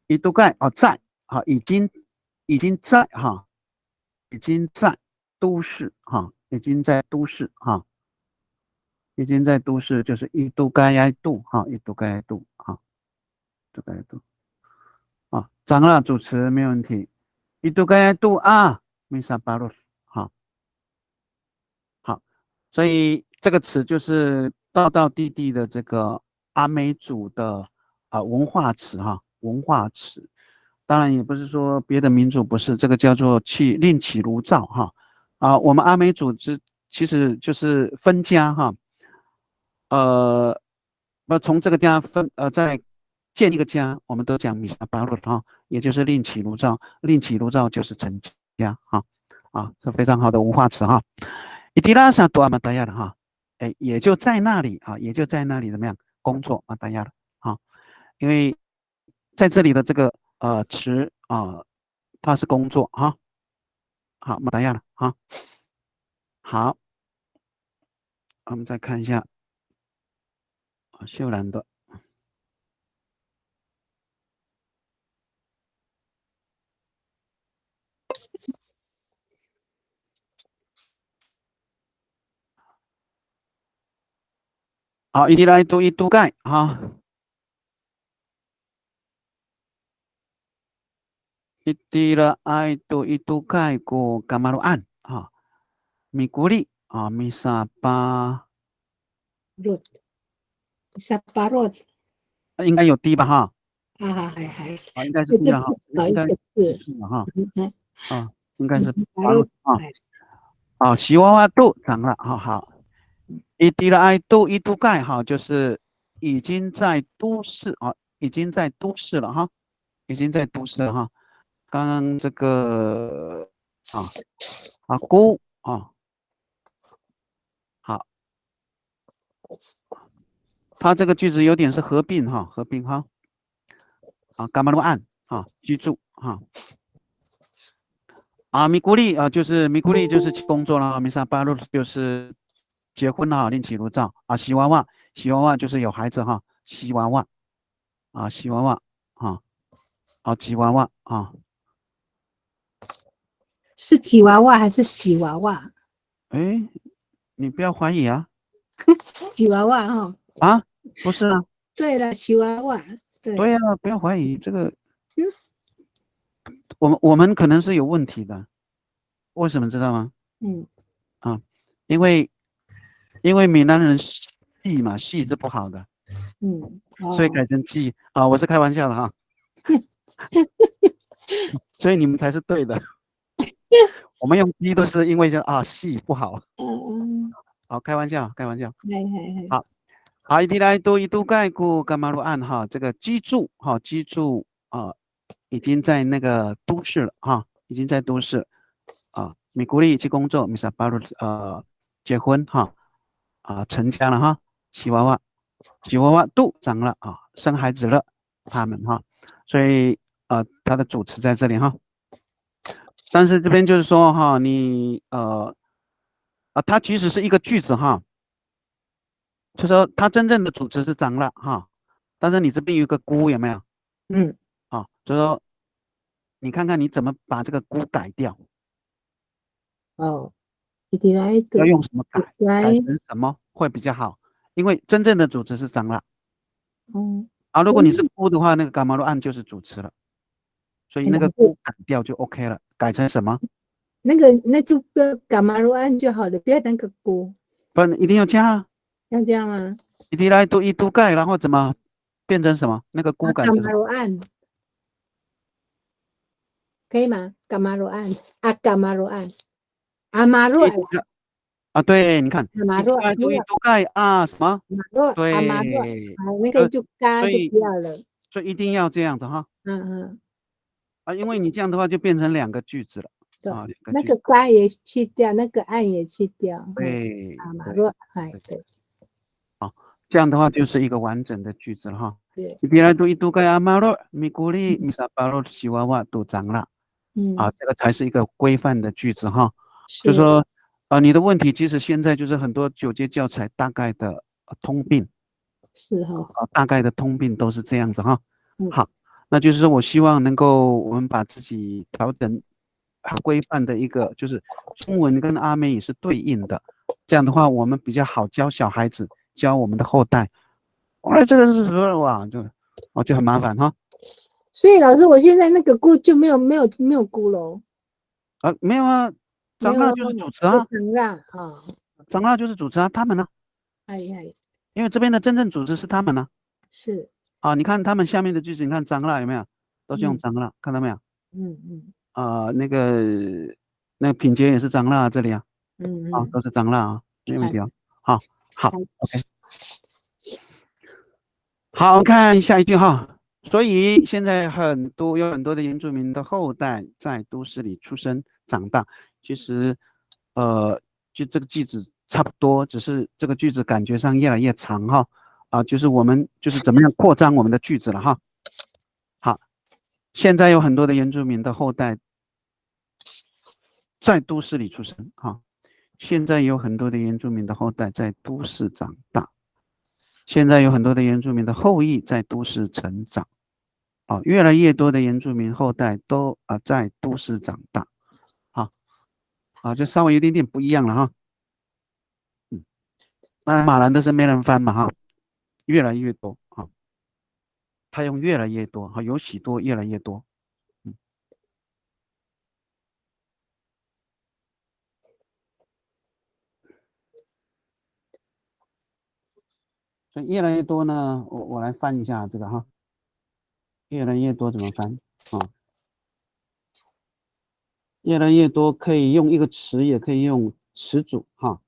一度盖啊在啊，已经在哈，已经在都市哈，已经在都市哈，已经在都市就是一度盖埃度哈，一度盖埃度哈，这个度。啊，长了主持没有问题。伊都该度啊，米萨巴鲁斯，好，好，所以这个词就是道道地地的这个阿美族的文化词哈，文化词。当然也不是说别的民族不是，这个叫做另起炉灶哈。我们阿美族其实就是分家哈，从这个家再建一个家，我们都讲米萨巴鲁哈，也就是另起炉灶，另起炉灶就是成家哈，是非常好的文化词哈。伊迪拉萨多阿马达亚的哈，哎，也就在那里啊，也就在那里怎么样工作马达亚的啊，因为在这里的这个词它是工作哈，好马达亚的哈，好，我们再看一下秀兰的。好，一来读一读盖哈，一来读一读盖过干嘛路案哈，米古里啊，米萨巴，road，萨巴 road，应该有低吧哈，还，应该是低了哈，应该是哈，应该是巴路啊，西娃娃度长了，好，一滴了爱度一度盖哈，就是已经在都市啊，已经在都市了哈，已经在都市了哈。刚刚这个姑啊，好，它这个句子有点是合并哈，干嘛路案居住米古里就是米古里就是工作了，米萨巴路就是结婚了，另起炉灶喜娃娃就是有孩子哈，喜娃娃喜娃娃吉娃娃是吉娃娃还是喜娃娃？哎，你不要怀疑啊，吉娃娃哈，不是啊，对了，喜娃娃，对啊，不要怀疑这个，我们可能是有问题的，为什么知道吗？因为闽南人细嘛，细是不好的，所以改成鸡我是开玩笑的哈，所以你们才是对的，我们用鸡都是因为细不好，好开玩笑，好，好，一地来多一度盖故干嘛路案哈，这个居住哈，居住已经在那个都市了哈，已经在都市啊，米古里去工作，米萨巴鲁结婚哈成家了哈，喜娃娃都长了啊，生孩子了，他们哈，所以他的主词在这里哈，但是这边就是说哈，你它其实是一个句子哈。就说它真正的主词是长了哈，但是你这边有一个姑有没有？嗯，就说你看看你怎么把这个姑改掉，哦，一地来要多用什么改来，成什么会比较好？因为真正的主词是长了如果你是姑的话，那个伽马罗案就是主词了，所以那个姑改掉就 OK 了，改成什么？那就不要伽马罗案就好了，不要那个姑，不然一定要加啊，要这样吗？一地来多一度盖，然后怎么变成什么？那个姑改伽成什么？马罗案可以吗？伽马罗案伽马罗案，阿马罗案。对，你看，阿马洛，一度盖什么？马洛，阿马洛，对，那个就嘎就所以不要了。所以一定要这样子哈。因为你这样的话就变成两个句子了。对，两个那句子。个嘎也去掉，那个案也去掉。对，阿马洛，对。好，这样的话就是一个完整的句子了哈。对。别来读一读盖阿马洛，米古里米萨巴洛西娃娃都长了。这个才是一个规范的句子哈。就说你的问题其实现在就是很多9节教材大概的通病。是哈。大概的通病都是这样子哈。好，那就是说我希望能够我们把自己调整很规范的一个，就是中文跟阿美语是对应的，这样的话我们比较好教小孩子，教我们的后代。这个是什么哇？就很麻烦哈。所以老师，我现在那个姑就没有姑喽。没有啊，长大就是主词啊。长大就是主词啊，他们呢？因为这边的真正主词是他们呢。是。你看他们下面的句子，你看长大有没有？都是用长大，看到没有？那个品节也是长大这里啊。都是长大啊，没问题啊。好 ，OK。好，看下一句哈。所以现在有很多的原住民的后代在都市里出生长大，其实就这个句子差不多，只是这个句子感觉上越来越长哈。就是我们就是怎么样扩张我们的句子了哈。好，现在有很多的原住民的后代在都市里出生哈。现在有很多的原住民的后代在都市长大。现在有很多的原住民的后裔在都市成长。越来越多的原住民后代都在都市长大。就稍微有点不一样了哈。那马兰的是没人翻嘛哈，越来越多他用越来越多有许多越来越多。所以越来越多呢，我来翻一下这个哈，越来越多怎么翻越来越多可以用一个词，也可以用词组哈。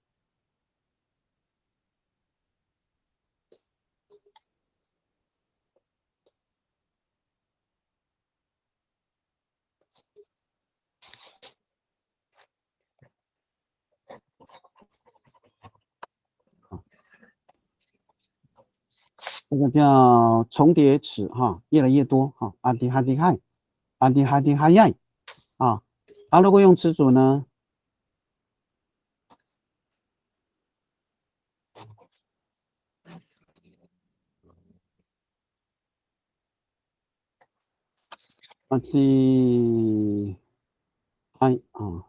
这个叫重叠词哈，越来越多哈。阿迪哈迪嗨，阿迪哈迪哈耶如果用词组呢？阿迪嗨阿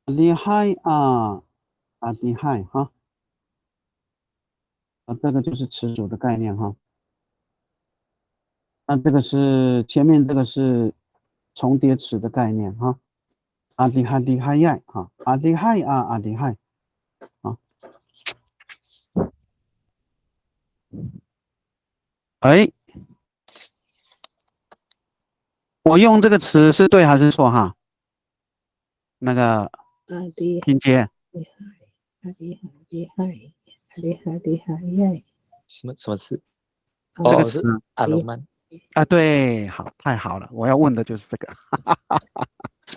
迪嗨阿迪嗨哈。这个就是词组的概念哈。那这个是前面这个是重叠词的概念哈。阿迪哈迪哈耶阿迪嗨阿迪嗨我用这个词是对还是错哈？那个拼接。厉害厉害厉害！什么词？这个哦，词是阿罗曼。啊，对，好，太好了，我要问的就是这个，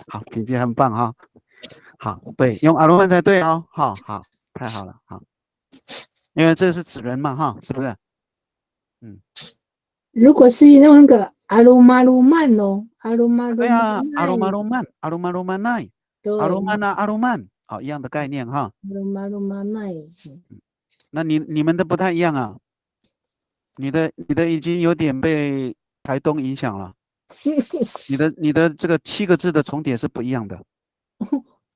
好，品杰很棒哈，好，对，用阿罗曼才对哦，好好，太好了，好，因为这个是指人嘛哈，是不是？嗯，如果是用那个阿鲁马鲁曼哦，阿鲁马鲁对啊，阿罗曼，曼罗曼，阿罗曼罗曼奈，对，阿罗曼呐，阿罗曼，好，一样的概念哈。阿鲁马鲁曼奈，那你们的不太一样啊，你的已经有点被台东影响了，你的这个7个字的重叠是不一样的，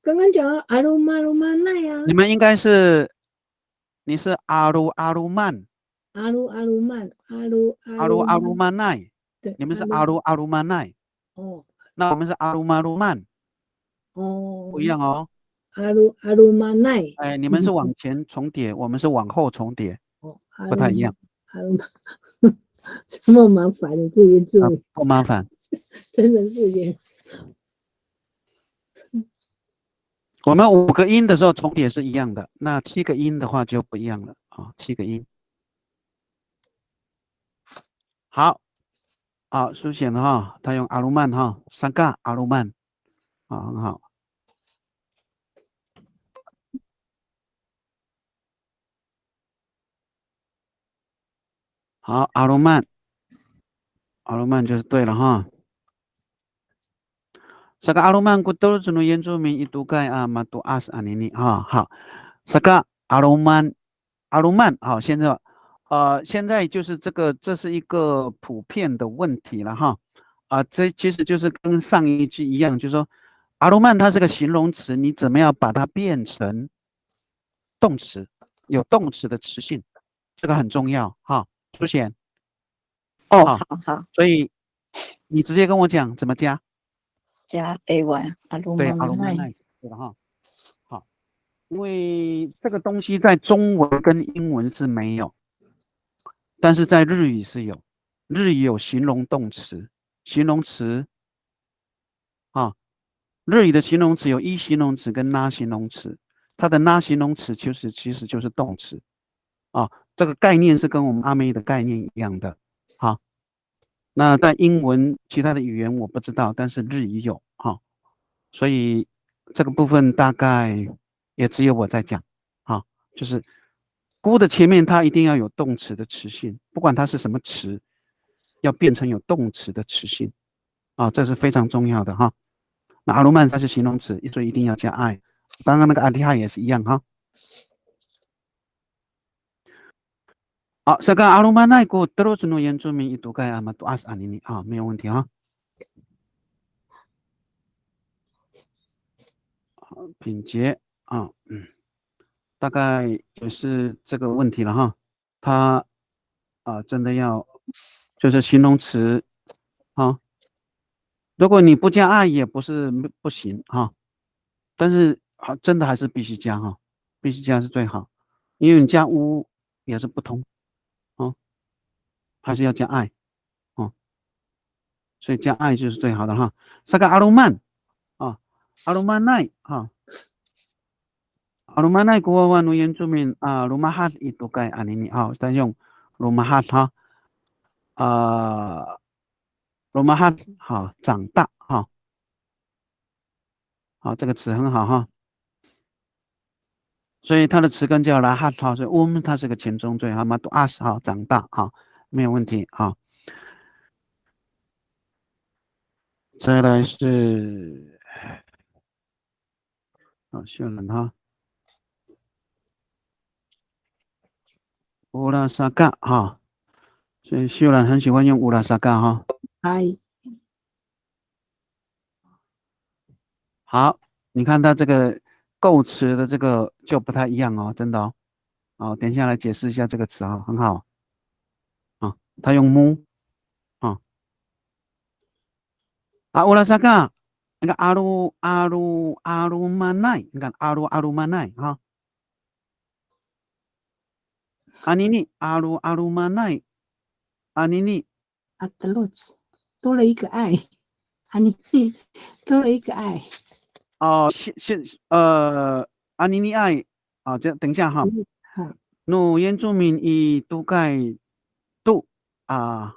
刚刚讲到阿鲁马鲁曼奈啊，你们应该是你是阿鲁阿鲁曼，阿鲁阿鲁曼，阿鲁阿鲁曼奈，对，你们是阿鲁阿鲁曼奈，哦那我们是阿鲁马鲁曼，哦，不一样哦。阿鲁曼奈，哎，你们是往前重叠，我们是往后重叠，哦，不太一样，阿鲁曼，这么麻烦的这些字，不麻烦。真的是耶，我们5个音的时候重叠是一样的，那7个音的话就不一样了啊，7个音。好，啊，书写的哈，他用阿鲁曼哈，三个阿鲁曼，啊，很好。好，阿鲁曼，阿鲁曼就是对了哈。这个阿鲁曼古都是原住民一度盖啊马杜阿斯阿尼尼哈好，这个阿鲁曼，阿鲁曼好，现在就是这是一个普遍的问题了哈这其实就是跟上一句一样，就是说阿鲁曼它是个形容词，你怎么样把它变成动词，有动词的词性，这个很重要哈，出现哦，好，好，所以你直接跟我讲怎么加。加 ay 阿鲁对，曼奈，阿鲁曼奈，对了哈。好，因为这个东西在中文跟英文是没有，但是在日语是有。日语有形容动词、形容词啊。日语的形容词有一形容词跟拉形容词，它的拉形容词其实就是动词啊。这个概念是跟我们阿美的概念一样的。好，那在英文其他的语言我不知道，但是日语有哈。所以这个部分大概也只有我在讲，啊，就是估的前面它一定要有动词的词性，不管它是什么词，要变成有动词的词性，啊，这是非常重要的哈。那阿鲁曼它是形容词，所以一定要加爱。刚刚那个阿提哈也是一样哈。好，这个阿鲁曼奈古德罗兹诺原住民一度盖阿玛杜阿斯阿尼尼啊，没有问题哈。好，品杰啊，大概也是这个问题了哈。他真的要就是形容词啊，如果你不加爱也不是不行哈，但是真的还是必须加哈，必须加是最好，因为你加乌也是不通啊，还是要加爱啊，所以加爱就是最好的哈。这个阿鲁曼啊，阿鲁曼奈啊。Rumanay kuwawa no yentumin lumahat ito kay anini ito yung lumahat ha lumahat 长大好这个词很好哈，所以它的词根叫拉哈所以它是个前中缀嘛都20长大没有问题再来是秀兰哈乌拉萨嘎所以秀兰很喜欢用乌拉萨嘎哈。嗨，好，你看它这个构词的这个就不太一样哦，真的等一下来解释一下这个词很好它用mu乌拉萨嘎，那个阿鲁曼奈，你看阿鲁曼奈阿尼尼阿鲁曼奈，阿尼尼阿德洛兹多了一个爱，阿尼多了一个爱，阿尼尼爱这等一下哈。努原住民以都盖度啊，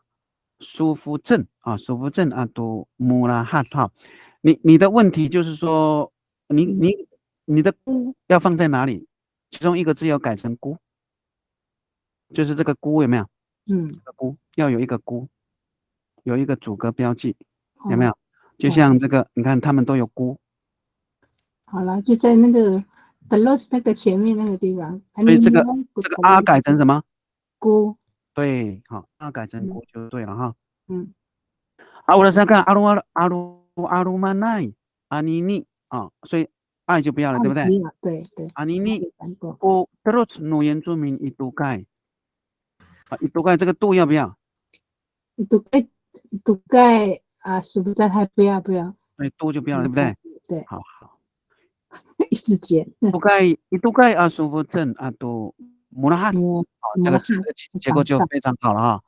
舒服镇啊，舒服镇啊，都穆拉哈哈。你的问题就是说，你的孤要放在哪里？其中一个字要改成孤，就是这个孤有没有？嗯，这个孤要有一个孤，有一个阻隔标记，有没哦，有？就哦，像这个，你看他们都有孤，好了，就在那个 plus 那个前面那个地方，所以这个古这个啊改成什么？姑，对，好，啊改成嗯孤就对了哈。嗯，啊，我来看看阿鲁曼奈阿尼尼啊，所以爱就不要了，对不对？没有，对对，阿尼尼有讲过，我 terus 努原住民一度盖啊，一度盖这个度要不要？都盖啊，是不是还不要，对，度就不要了，对不对？对，好好，一直剪，一度盖啊，舒服镇啊，都穆拉哈，摸好，这摸汗，个词的结构就长大，非常好了哈。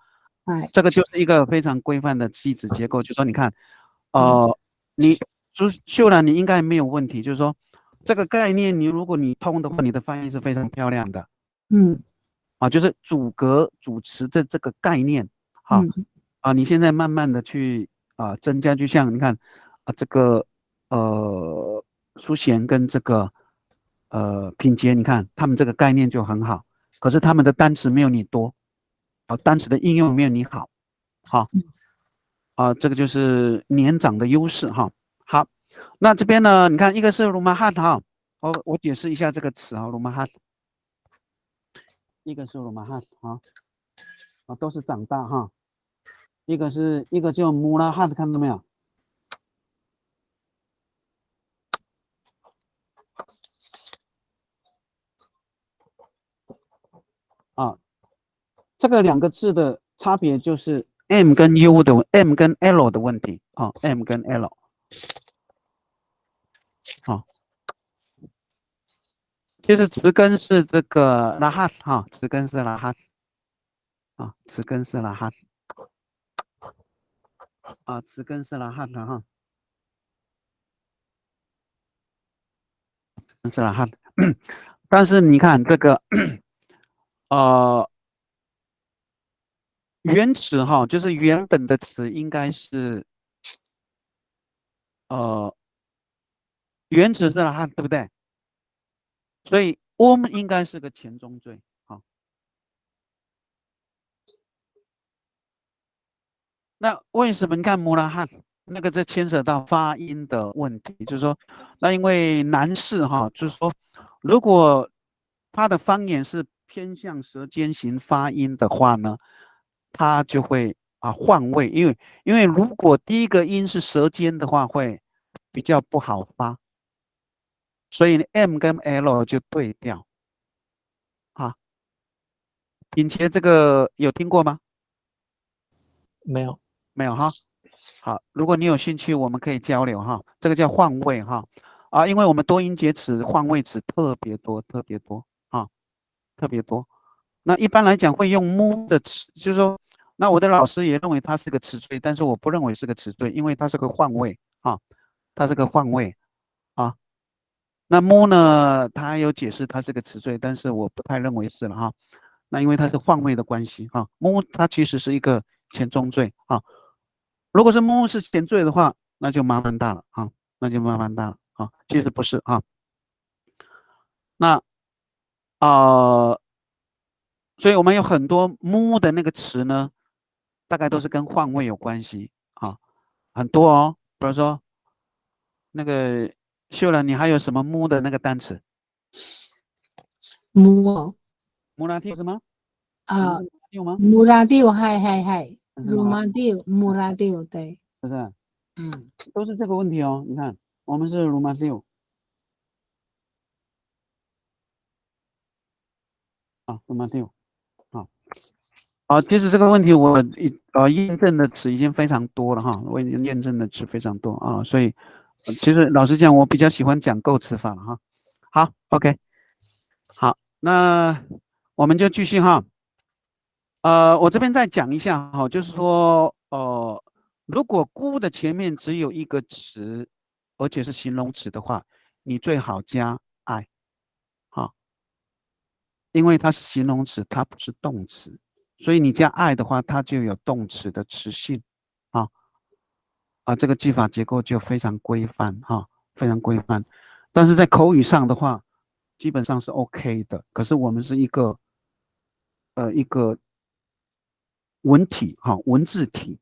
哎，这个就是一个非常规范的句子结构，就说你看，嗯你秀兰你应该没有问题，就是说这个概念，如果你通的话，你的翻译是非常漂亮的嗯啊，就是主格主词的这个概念，哈嗯啊，你现在慢慢的去增加，就像你看啊这个苏贤跟这个品杰，你看他们这个概念就很好，可是他们的单词没有你多，啊，单词的应用没有你好，好。啊，这个就是年长的优势哈。好，那这边呢，你看一个是鲁马汉哈，我解释一下这个词啊，鲁马汉，一个是鲁马汉啊，都是长大哈，一个叫穆拉汉，看到没有？啊，这个两个字的差别就是 M 跟 M 跟 L 的问题啊，M 跟 L 啊，其实词根是这个拉汉哈，词根是拉汉啊，词根是拉汉啊，词根是拉汉的哈。是了哈，但是你看这个呃原词哈，就是原本的词应该是呃原词是了哈，对不对？所以 应该是个前中缀，好，那为什么你看穆拉汉那个这牵扯到发音的问题，就是说，那因为男士哈，就是说，如果他的方言是偏向舌尖型发音的话呢，他就会换位，因为如果第一个音是舌尖的话，会比较不好发，所以 M 跟 L 就对调啊。品杰这个有听过吗？没有，没有哈。好，如果你有兴趣，我们可以交流哈。这个叫换位哈，因为我们多音节词换位词特别多，特别多啊，特别多。那一般来讲会用 mu 的词，就是说，那我的老师也认为它是个词缀，但是我不认为是个词缀，因为它是个换位啊，它是个换位啊。那 mu 呢，他有解释它是个词缀，但是我不太认为是了哈。那因为它是换位的关系哈，mu 它其实是一个前中缀啊。如果是木是前缀的话，那就麻烦大了啊，那就麻烦大了啊。其实不是啊，那呃，所以我们有很多木的那个词呢，大概都是跟换位有关系啊，很多哦。比如说那个秀兰，你还有什么木的那个单词？摸穆拉蒂有什么？你们啊，是穆拉蒂吗？穆拉蒂嗨，还是鲁马蒂穆拉蒂对，不是，嗯，都是这个问题哦。你看，我们是鲁马蒂啊，鲁马蒂啊。其实这个问题我验证的词已经非常多了哈，我已经验证的词非常多啊，所以其实老实讲，我比较喜欢讲构词法了哈。好，OK，好，那我们就继续哈。我这边再讲一下哈，就是说如果孤的前面只有一个词，而且是形容词的话，你最好加 I，好，因为它是形容词，它不是动词，所以你加爱的话，它就有动词的词性，啊这个句法结构就非常规范哈，非常规范。但是在口语上的话，基本上是 OK 的。可是我们是一个文体哈，文字体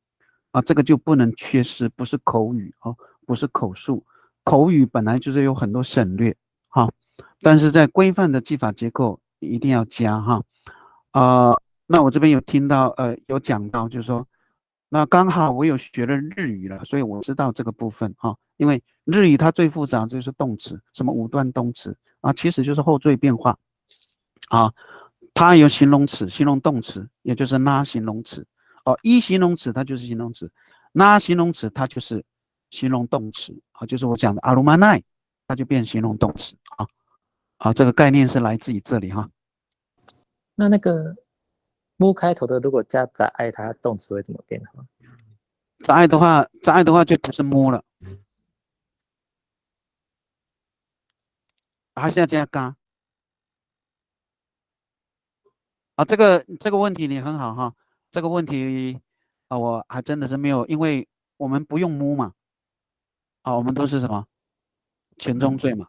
这个就不能缺失，不是口语不是口述。口语本来就是有很多省略哈，但是在规范的句法结构一定要加哈。那我这边有听到有讲到，就是说，那刚好我有学了日语了，所以我知道这个部分哈。因为日语它最复杂就是动词，什么五段动词其实就是后缀变化它有形容词、形容动词，也就是拉形容词一形容词它就是形容词，拉形容词它就是形容动词就是我讲的阿鲁玛奈，它就变形容动词这个概念是来自于这里哈。那个木开头的，如果加在爱，它动词会怎么变？在爱的话就不是摸了，还是要加嘎这个问题你很好哈，这个问题我还真的是没有，因为我们不用摸嘛我们都是什么前中缀嘛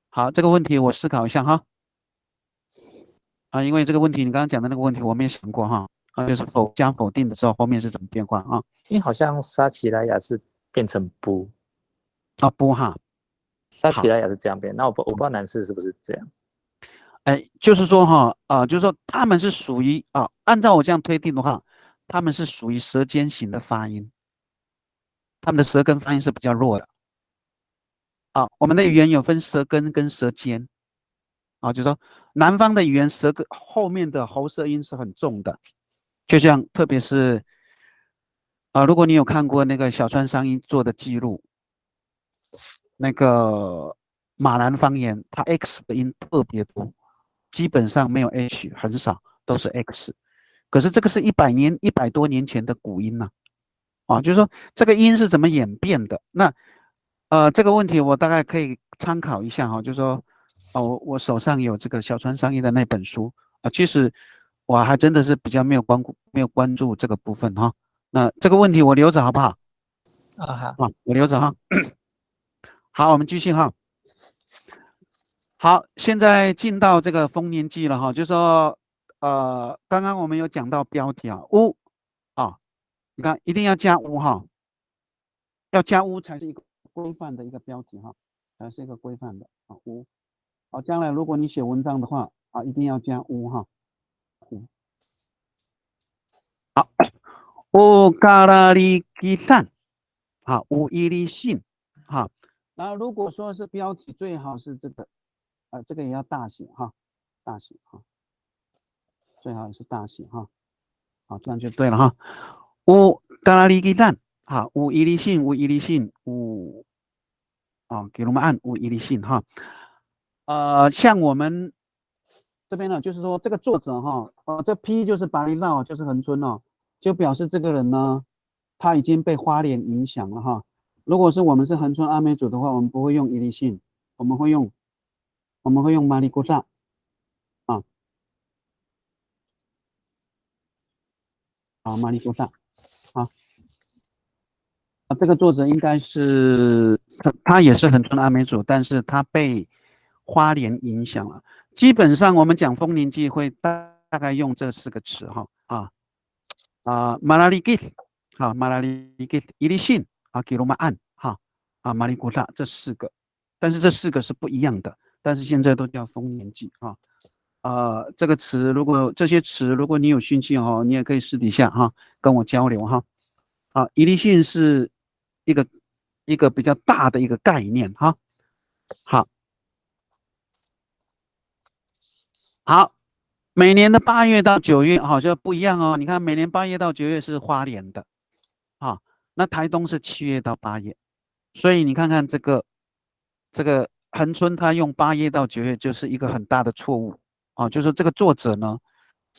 好，这个问题我思考一下哈因为这个问题你刚刚讲的那个问题我没有想过哈就是加否定的时候后面是怎么变化因为好像撒奇莱雅是变成不不哈，撒奇莱雅是这样变，那我不知道男士是不是这样。就是说就是说他们是属于按照我这样推定的话，他们是属于舌尖型的发音，他们的舌根发音是比较弱的我们的语言有分舌根跟舌尖就是说南方的语言舌根后面的喉舌音是很重的，就像特别是如果你有看过那个小川商一做的记录，那个马兰方言它 X 的音特别多，基本上没有 H， 很少，都是 X。可是这个是100多年前的古音呢就是说这个音是怎么演变的？那这个问题我大概可以参考一下就是说我手上有这个小川商一的那本书其实我还真的是比较没有关注这个部分那这个问题我留着好不好？好，我留着哈。好，我们继续哈。好，现在进到这个丰年祭了哈，就是说刚刚我们有讲到标题乌你看一定要加乌要加乌才是一个规范的一个标题才是一个规范的乌将来如果你写文章的话一定要加乌乌好，乌嘎拉里基善乌伊利信然后如果说是标题，最好是这个这个也要大写大写最好也是大写这样就对了乌嘎拉里基善乌伊利信乌给我们按乌伊利信像我们这边呢，就是说这个作者这 P 就是巴厘岛，就是恒春就表示这个人呢，他已经被花莲影响了如果是我们是恒春阿美族的话，我们不会用伊利信，我们会用马里古萨马里古萨这个作者应该是他也是恒春阿美族，但是他被花莲影响了。基本上我们讲丰年祭会大概用这4个词马拉里吉马拉里吉伊利信给罗马案马里古萨这4个，但是这4个是不一样的，但是现在都叫丰年祭这个词这些词如果你有兴趣你也可以私底下跟我交流伊利信是一个比较大的一个概念好，每年的8月到9月就不一样你看每年8月到9月是花莲的那台东是7月到8月，所以你看看这个恒春他用8月到9月就是一个很大的错误就是这个作者呢，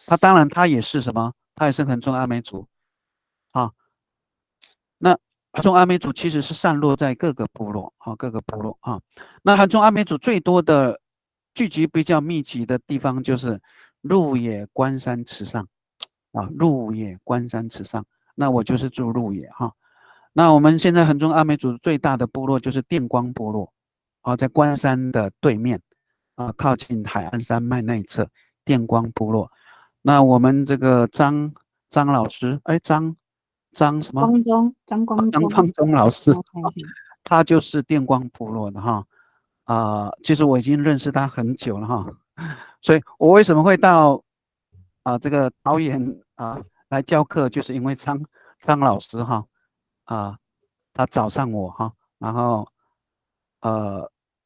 他当然他也是什么，他也是恒春阿美族那恒春阿美族其实是散落在各个部落各个部落那恒春阿美族最多的聚集比较密集的地方就是鹿野、关山、池上啊，鹿野、关山、池上。那我就是住鹿野哈。那我们现在恒春阿美族最大的部落就是电光部落啊，在关山的对面啊，靠近海岸山脉那一侧，电光部落。那我们这个张老师，哎，张什么？张光宗，张方中老师，哦嘿嘿他就是电光部落的哈。其实我已经认识他很久了哈，所以我为什么会到这个桃园来教课，就是因为张老师哈他找上我哈，然后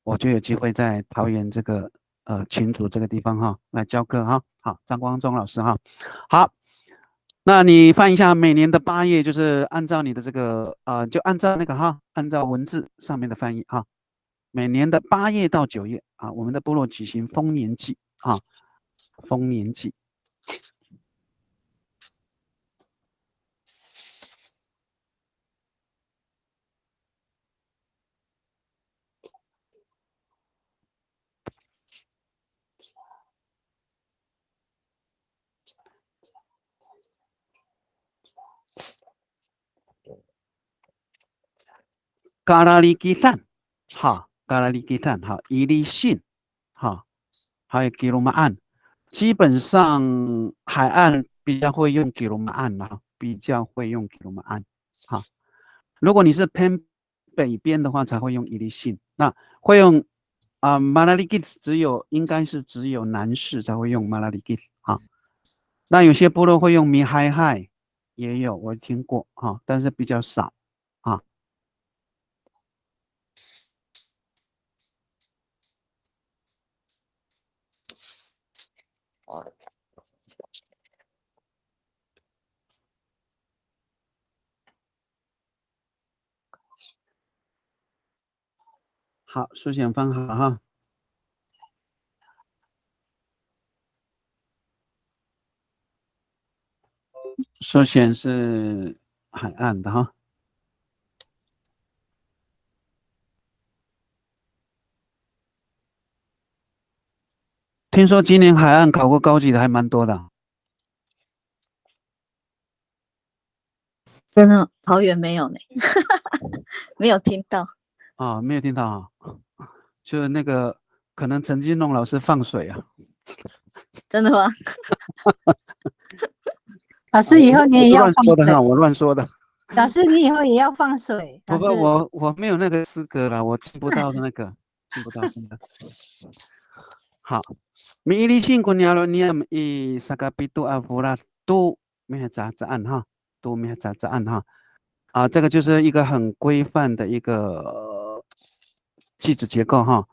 我就有机会在桃园这个群组这个地方哈来教课哈。好，张光忠老师哈，好。那你翻一下每年的8月，就是按照你的这个就按照那个哈，按照文字上面的翻译哈。每年的8月到9月啊，我们的部落举行丰年祭啊，丰年祭。嘎拉里基坦，哈，嘎拉里基坦，哈，伊犁信，哈，还有吉鲁玛岸，基本上海岸比较会用吉鲁玛岸嘛，比较会用吉鲁玛岸，哈。如果你是偏北边的话，才会用伊犁信，那会用马拉里基应该是只有南市才会用马拉里基啊。那有些部落会用米嗨嗨，也有我听过哈，但是比较少啊。好，书写放好哈。首选是海岸的哈。听说今年海岸考过高级的还蛮多的。真的桃园没有呢，没有听到。没有听到啊，就是那个可能陈金龙老师放水啊。真的吗？老师以后你也要放水，我乱说的。老师你以后也要放水。不过我没有那个资格啦，我听不到的那个，听不到真的。好，米利信古鸟罗尼亚伊萨嘎比杜阿弗拉都没有杂案哈，都没有杂案哈。这个就是一个很规范的一个句子结构哈。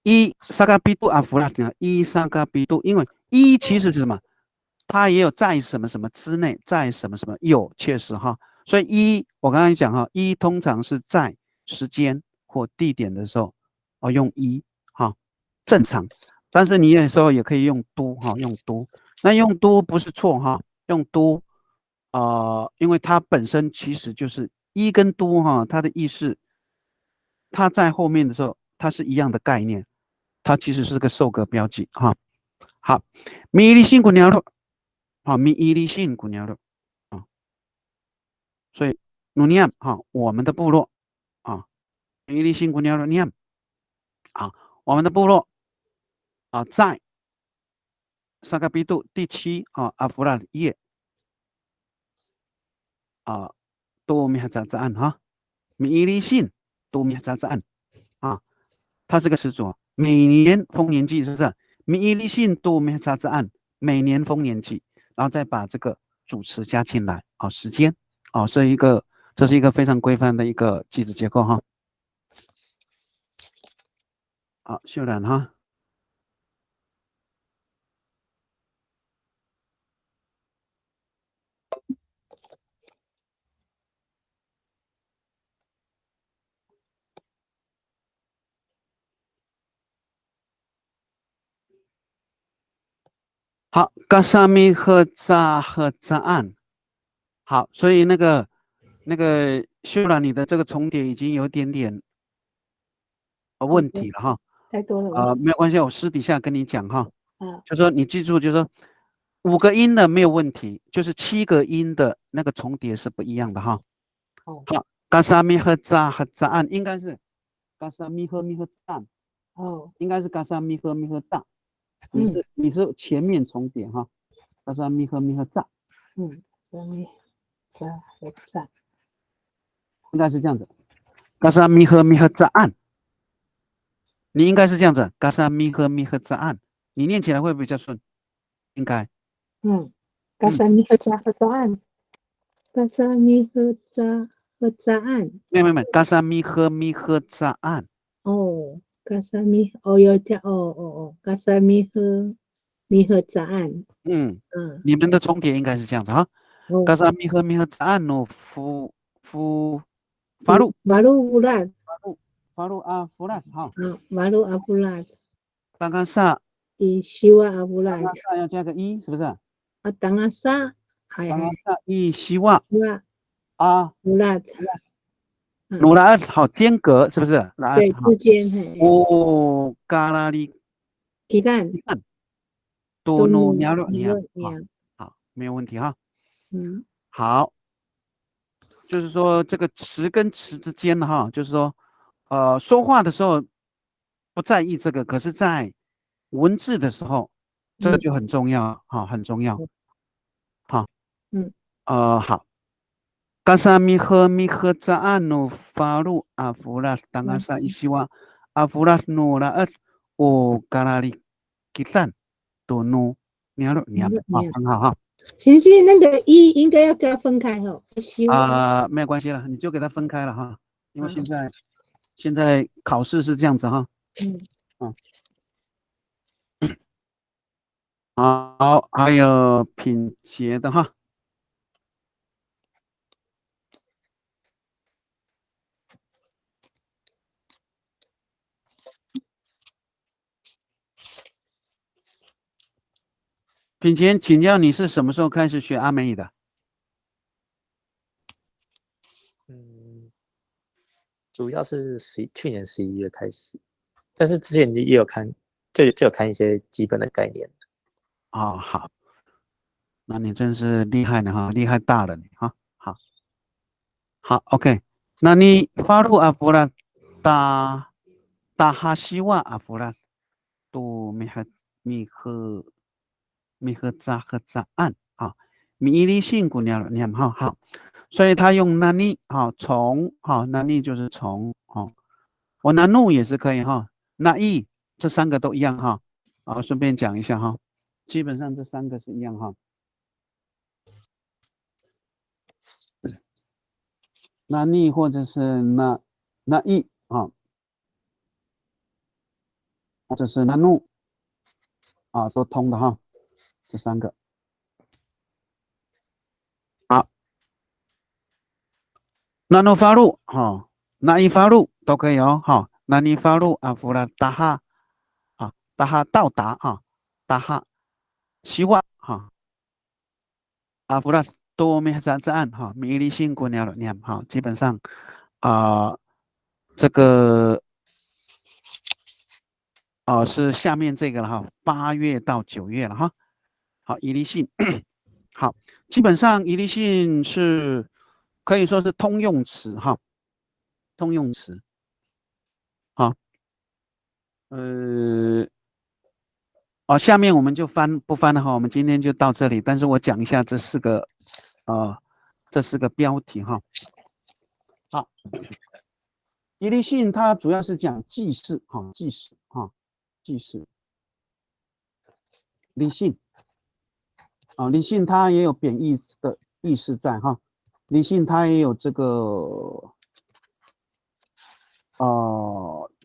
伊萨嘎比杜阿弗拉伊萨嘎比杜，因为伊其实是什么？它也有在什么什么之内，在什么什么有，确实哈。所以我刚才讲哈，通常是在时间或地点的时候，用哈，正常。但是你有时候也可以用都哈，用都。那用都不是错哈，用都因为它本身其实就是跟都哈，它的意思，它在后面的时候，它是一样的概念，它其实是个受格标记哈。好，米粒性古鸟肉，好，米粒性古鸟肉啊，所以努尼亚我们的部落米粒性古鸟肉尼亚我们的部落在萨嘎比杜第7阿弗拉叶多米哈扎扎案哈，米粒性多米哈扎扎案它是个始祖，每年丰年祭是不是？米粒性多米哈扎扎案，每年丰年祭，然后再把这个主词加进来时间这是一个非常规范的一个句子结构哈。好，秀兰哈。好，嘎萨米和扎案。好，所以那个秀兰，你的这个重叠已经有点问题了哈。太多了吧？没有关系，我私底下跟你讲哈。啊，就说你记住，就说5个音的没有问题，就是7个音的那个重叠是不一样的哈。哦好，嘎萨咪和扎按应该是嘎萨咪和咪和扎，哦，应该是嘎萨咪和咪和大。嗯你是前面重叠哈，嘎萨咪和咪和扎，上面加和扎，应该是这样子。嘎萨咪和咪和扎按，你应该是这样子，嘎萨咪和咪和扎按，你念起来会比较顺，应该。嘎萨米和扎和扎按，嘎萨米和扎和扎按，没，嘎萨咪和咪和扎按。哦，嘎萨米哦有加哦，嘎萨米和扎按，你们的重叠应该是这样子哈。哦，嘎萨咪和咪和扎按诺发入马路乌拉，发入啊弗拉哈。马路阿布拉，刚刚萨西瓦阿布拉，要加个一，是不是？当阿萨，还刚刚萨一希望哇啊乌拉，努拉二好间隔是不是？拉对好之间嘿，哦嘎拉里鸡蛋看多努鸟了鸟好，好没有问题哈。好，就是说这个词跟词之间的哈，就是说说话的时候不在意这个，可是在文字的时候，这个就很重要哈，很重要。好，好。嘎萨咪和扎安努发鲁阿弗拉斯当嘎萨伊西瓦阿弗拉斯努拉尔哦嘎拉里吉兰多努鸟了很好哈。其实那个一应该要给它分开哦，没有关系了，你就给它分开了哈，因为现在考试是这样子哈。好，还有品节的哈。品前，请教你是什么时候开始学阿美语的？主要是去年11月开始，但是之前也有看，就有看一些基本的概念。好，那你真是厉害呢哈，厉害大了你哈。好 ，OK， 那你发入阿弗拉大哈希瓦阿弗拉都米和扎和扎按啊，米伊利信古鸟你好，所以他用那尼从那尼就是从我那怒也是可以哈，那伊这3个都一样哈，顺便讲一下哈，基本上这3个是一样哈。那尼或者是那伊或者是那怒都通的哈，这3个。好，那诺发入那伊发入都可以哦那尼发入阿弗拉达哈达哈到达达哈希望阿弗拉多米哈扎按米利辛古鸟了念基本上这个是下面这个了哈，8月到9月了哈。好，伊利信好，基本上伊利信是可以说是通用词哈，通用词。好，下面我们就不翻了哈，我们今天就到这里。但是我讲一下这4个标题哈。好，伊利信它主要是讲记事记事。理性理性它也有贬义的意思在哈，理性它也有这个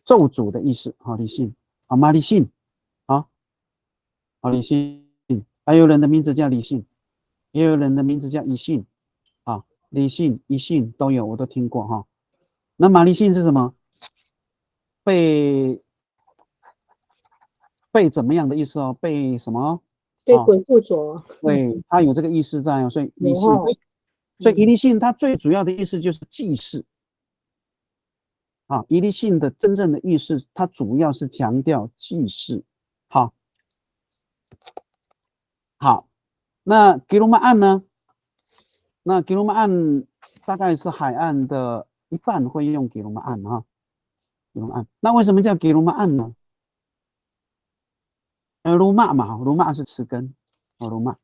咒诅的意思理性马理性理性，还有人的名字叫理性，也有人的名字叫一性理性一性都有，我都听过哈。那马理性是什么？被怎么样的意思哦？被什么？被鬼附着。对，它有这个意思在所以理性，所以一理性它最主要的意思就是记事啊，一力信的真正的意思，它主要是强调祭祀。好，好，那吉鲁玛岸呢？那吉鲁玛岸大概是海岸的一半会用吉鲁玛岸啊，吉鲁玛岸。那为什么叫吉鲁玛岸呢？鲁玛嘛，鲁玛是词根，鲁玛。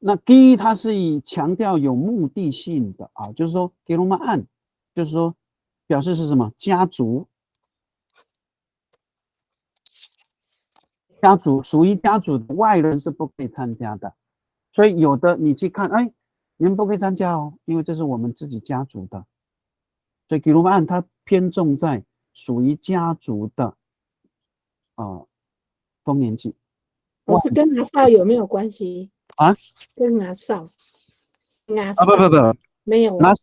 那基它是以强调有目的性的啊，就是说吉鲁玛岸，就是说表示是什么？家族，家族属于家族的外人是不可以参加的。所以有的你去看，哎，你们不可以参加哦，因为这是我们自己家族的。所以吉鲁玛岸它偏重在属于家族的丰年祭。我是跟拿少有没有关系啊？跟拿少，不，没有拿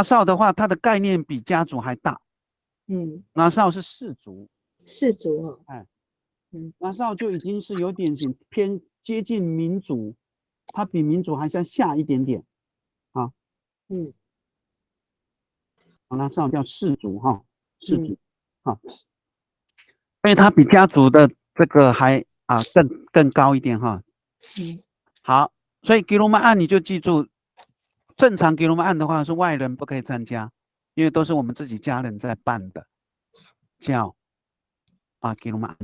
少的话，它的概念比家族还大。拿少是氏族。氏族哦。哎，拿少就已经是有点偏接近民族，它比民族还像下一点点啊。拿少叫氏族哈，氏族啊，所以它比家族的这个还更高一点哈。好，所以吉鲁玛岸你就记住，正常吉鲁玛岸的话是外人不可以参加，因为都是我们自己家人在办的，叫吉鲁玛岸。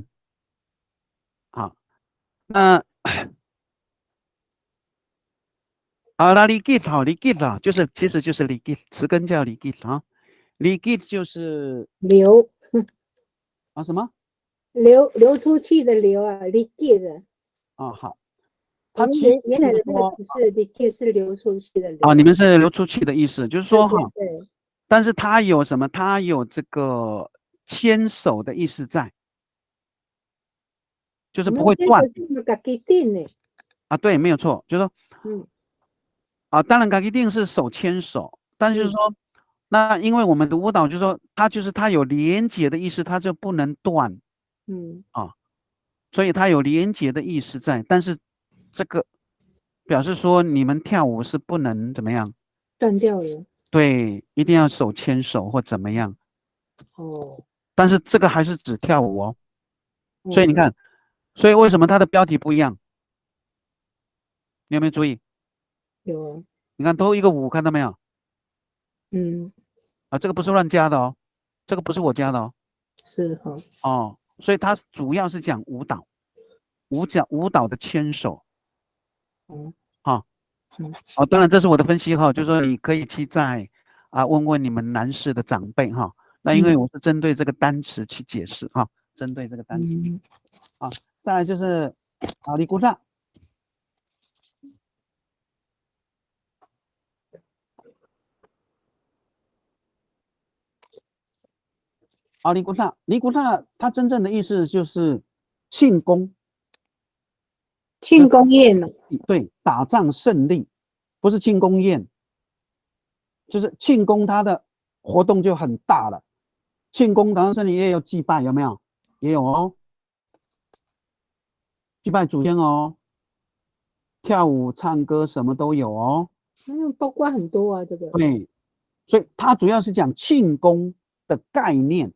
好，那那离吉好，离吉啊，其实就是离吉，词根叫离吉啊，离吉就是流什么？流出去的流啊，离吉的。好。它其实原来的那个词是离吉，是流出去的流。你们是流出去的意思，就是说哈，对。但是它有什么？它有这个牵手的意思在，就是不会断。对，没有错，就是说，当然，一定是手牵手，但是就是说，那因为我们的舞蹈就是说，它有连结的意思，它就不能断，所以它有连结的意思在，但是这个表示说你们跳舞是不能怎么样断掉了。对，一定要手牵手或怎么样。但是这个还是指跳舞哦。所以你看，所以为什么它的标题不一样？你有没有注意？有啊。你看都一个舞，看到没有？这个不是乱加的哦，这个不是我加的哦。是哈。所以它主要是讲舞蹈，舞蹈的牵手。当然这是我的分析哈，就是说你可以去再问问你们男士的长辈哈。那因为我是针对这个单词去解释哈，针对这个单词。再来就是里古萨。里古萨它真正的意思就是庆功。庆功宴呢？对，打仗胜利，不是庆功宴，就是庆功，它的活动就很大了。庆功打仗胜利也有祭拜，有没有？也有哦，祭拜祖先哦，跳舞、唱歌什么都有哦。包括很多啊，这个。对，所以它主要是讲庆功的概念。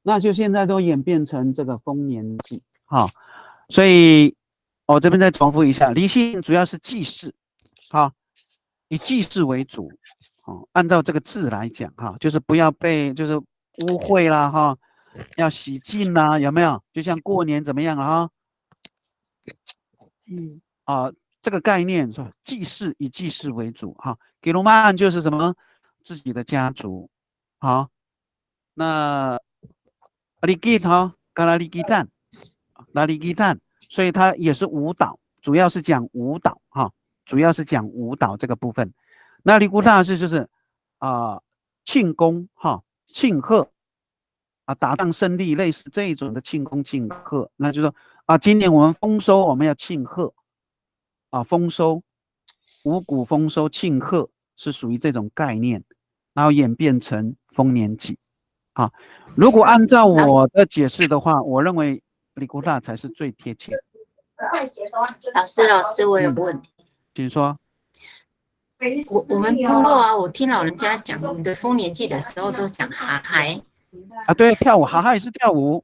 那就现在都演变成这个丰年祭。所以我这边再重复一下，离信主要是祭祀，以祭祀为主。按照这个字来讲，就是不要被就是污秽啦，要洗净啦，有没有？就像过年怎么样啊？这个概念是祭祀，以祭祀为主。吉鲁玛岸就是什么？自己的家族。那里吉嘎拉里吉赞，拉里吉赞，所以它也是舞蹈，主要是讲舞蹈主要是讲舞蹈这个部分。那里古萨是就是庆功庆贺打仗胜利，类似这种的庆功庆贺。那就是说今年我们丰收，我们要庆贺丰收，五谷丰收庆贺是属于这种概念，然后演变成丰年祭。如果按照我的解释的话，我认为里古萨才是最贴切。老师，我有问题，请说。我们部落啊，我听老人家讲，我们的丰年祭的时候都讲哈嗨，啊，对，跳舞，哈哈也是跳舞，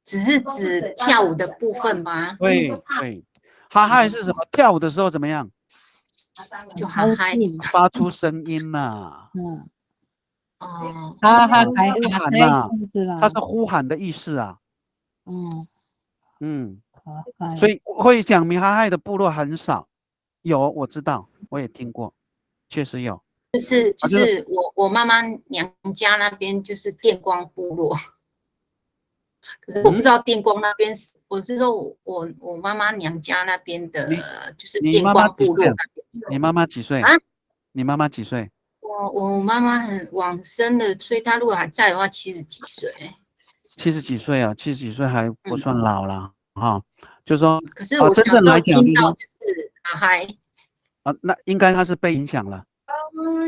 只是指跳舞的部分吗？对对，哈哈是什么？跳舞的时候怎么样？就哈嗨发出声音呐、嗯，哦，哈哈，呼还喊呐、是吧？它是呼喊的意思啊。嗯，嗯，好，嗨，所以会讲米哈亥的部落很少，有我知道，我也听过，确实有。就是我妈妈娘家那边就是电光部落，可是我不知道电光那边是，我是说我妈妈娘家那边的，就是电你妈妈光部落几岁啊？那边你妈妈几岁啊？你妈妈几岁？我妈妈很往生的，所以她如果还在的话，70几岁。 70几岁啊？70几岁还不嗯，算老了哈。就是说可是我真小时候正来讲，听到就是说就是啊嗨，那应该他是被影响了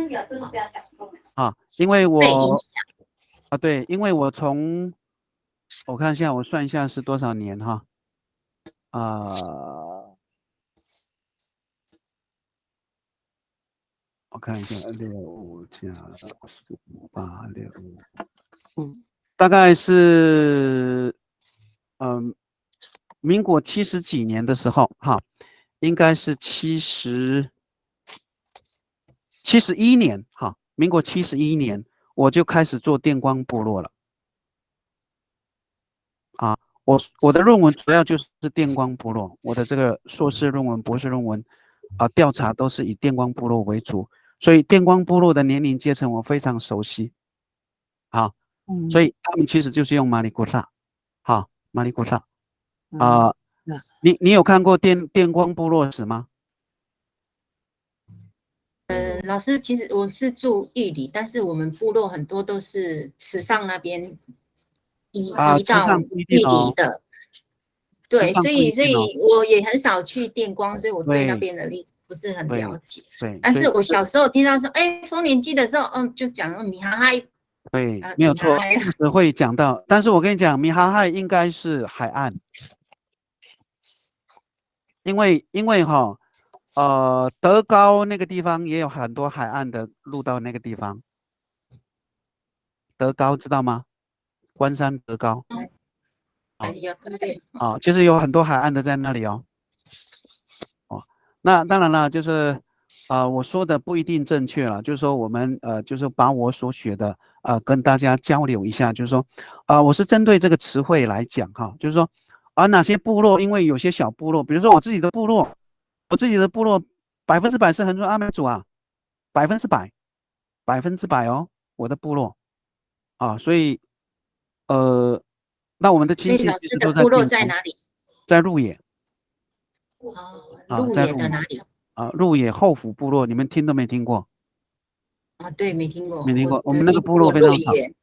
有这个不要讲中啊，因为我被影响。对，因为我从我看一下，我算一下是多少年哈我看一下，65加4586，大概是民国70几年的时候哈，应该是71年哈，民国71年我就开始做电光部落了啊。我的论文主要就是电光部落，我的这个硕士论文、博士论文调查都是以电光部落为主，所以电光部落的年龄阶层我非常熟悉啊。所以他们其实就是用马里古萨，好，马里古萨啊。你有看过电光部落史吗？老师，其实我是住玉里，但是我们部落很多都是池上那边移池到上不一定玉里哦，的，对，池上不一所以定哦，我也很少去电光，所以我对那对边的历史不是很了对解。对，但所以是我小时候听到说，哎，丰年祭的时候，就讲米哈嗨，对，没有错，历史会讲到，但是我跟你讲，米哈亥应该是海岸，因为哈，德高那个地方也有很多海岸的路到那个地方，德高知道吗？关山德高哎呀，对对，啊，就是有很多海岸的在那里哦。那当然了，就是我说的不一定正确了，就是说我们就是把我所学的跟大家交流一下，就是说我是针对这个词汇来讲哈，就是说哪些部落，因为有些小部落，比如说我自己的部落，100%是恒春阿美族啊，100%，100%哦，我的部落所以那我们的所以老亲戚其实师的部落都在电工，在哪里？在鹿野鹿在鹿野野的哪里？鹿野后府部落，你们听都没听过？对，没听过，没听过，我我们那个部听过瑞落非常少园，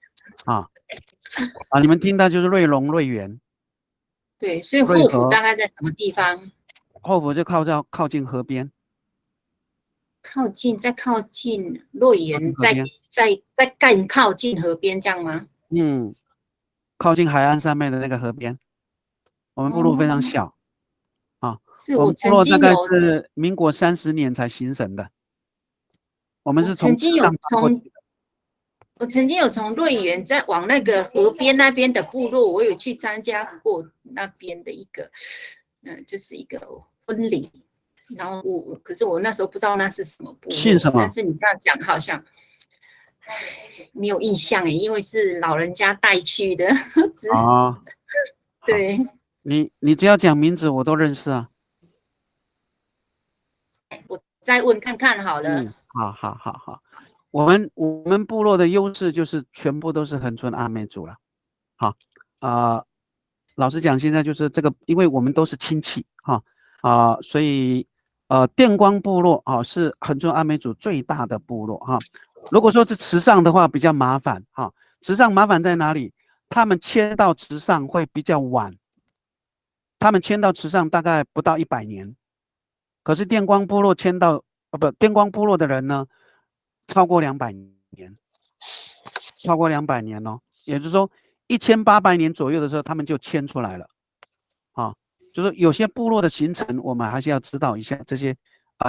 啊你们听到就是瑞隆、瑞园、对，所以瑞后府大和，概在什么地方？后府就靠近河边，靠近洛靠近阳，河边，再更靠近河边，这样吗？靠近海岸上面的那个河边。我们部落非常小是我我们部落大概曾经有，是民国30年才形成的，我们是从曾经有上搬过去的。我曾经有从瑞园在往那个河边那边的部落，我有去参加过那边的一个，就是一个婚礼。然后可是我那时候不知道那是什么部落，姓什么？但是你这样讲好像没有印象诶，因为是老人家带去的。对，你只要讲名字，我都认识啊。我再问看看好了。好。我们部落的优势就是全部都是恒春阿美族了。好老实讲，现在就是这个，因为我们都是亲戚所以电光部落是恒春阿美族最大的部落如果说是池上的话，比较麻烦池上麻烦在哪里？他们迁到池上会比较晚，他们迁到池上大概不到100年，可是电光部落电光部落的人呢，超过200年，哦，也就是说1800年左右的时候，他们就迁出来了就是有些部落的形成，我们还是要知道一下这些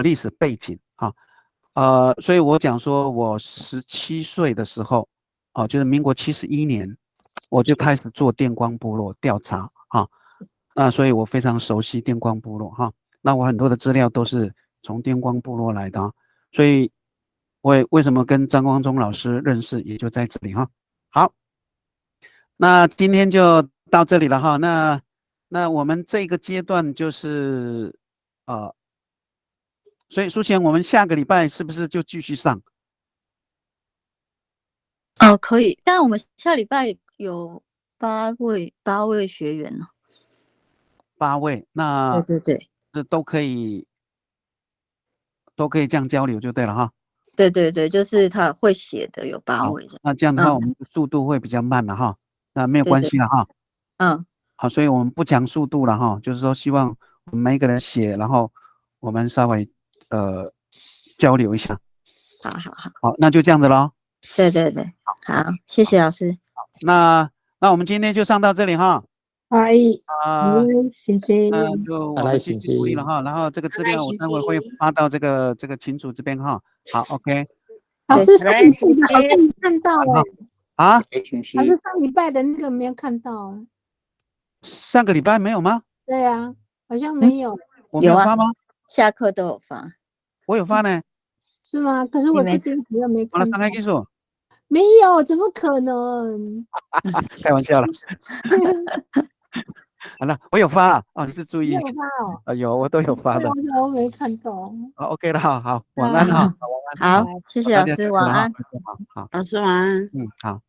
历史背景所以我讲说，我17岁的时候，就是民国71年，我就开始做电光部落调查哈。那所以我非常熟悉电光部落哈。那我很多的资料都是从电光部落来的啊，所以我也为什么跟张光忠老师认识，也就在这里哈。好，那今天就到这里了哈。那我们这个阶段就是所以苏贤，我们下个礼拜是不是就继续上可以，但我们下礼拜有8位学员呢。 8位？那对对对这都可以这样交流就对了哈。对对对，就是他会写的有8位的。那这样的话，我们的速度会比较慢了哈。那没有关系了哈。好，所以我们不讲速度了哈，就是说希望我们每一个人写，然后我们稍微交流一下。好，那就这样子咯。对对对，好，谢谢老师。那我们今天就上到这里哈。嗨，谢谢。就我们继续努力了哈。然后这个资料我待会会发到这个群组这边哈。好 ，OK。老师上礼拜的好像没看到啊？老师上礼拜的那个没有看到啊？上个礼拜没有吗？对啊，好像没有。我没有发吗？下课都有发。我有发呢。是吗？可是我这边好像没看到。好了，上开技术。没有，怎么可能？开玩笑了。好了，我有发了哦，你是注意。有发哦。有，我都有发的。我没看到。OK 了，好，晚安哈。好，谢谢老师，晚安。好，老师晚安。好。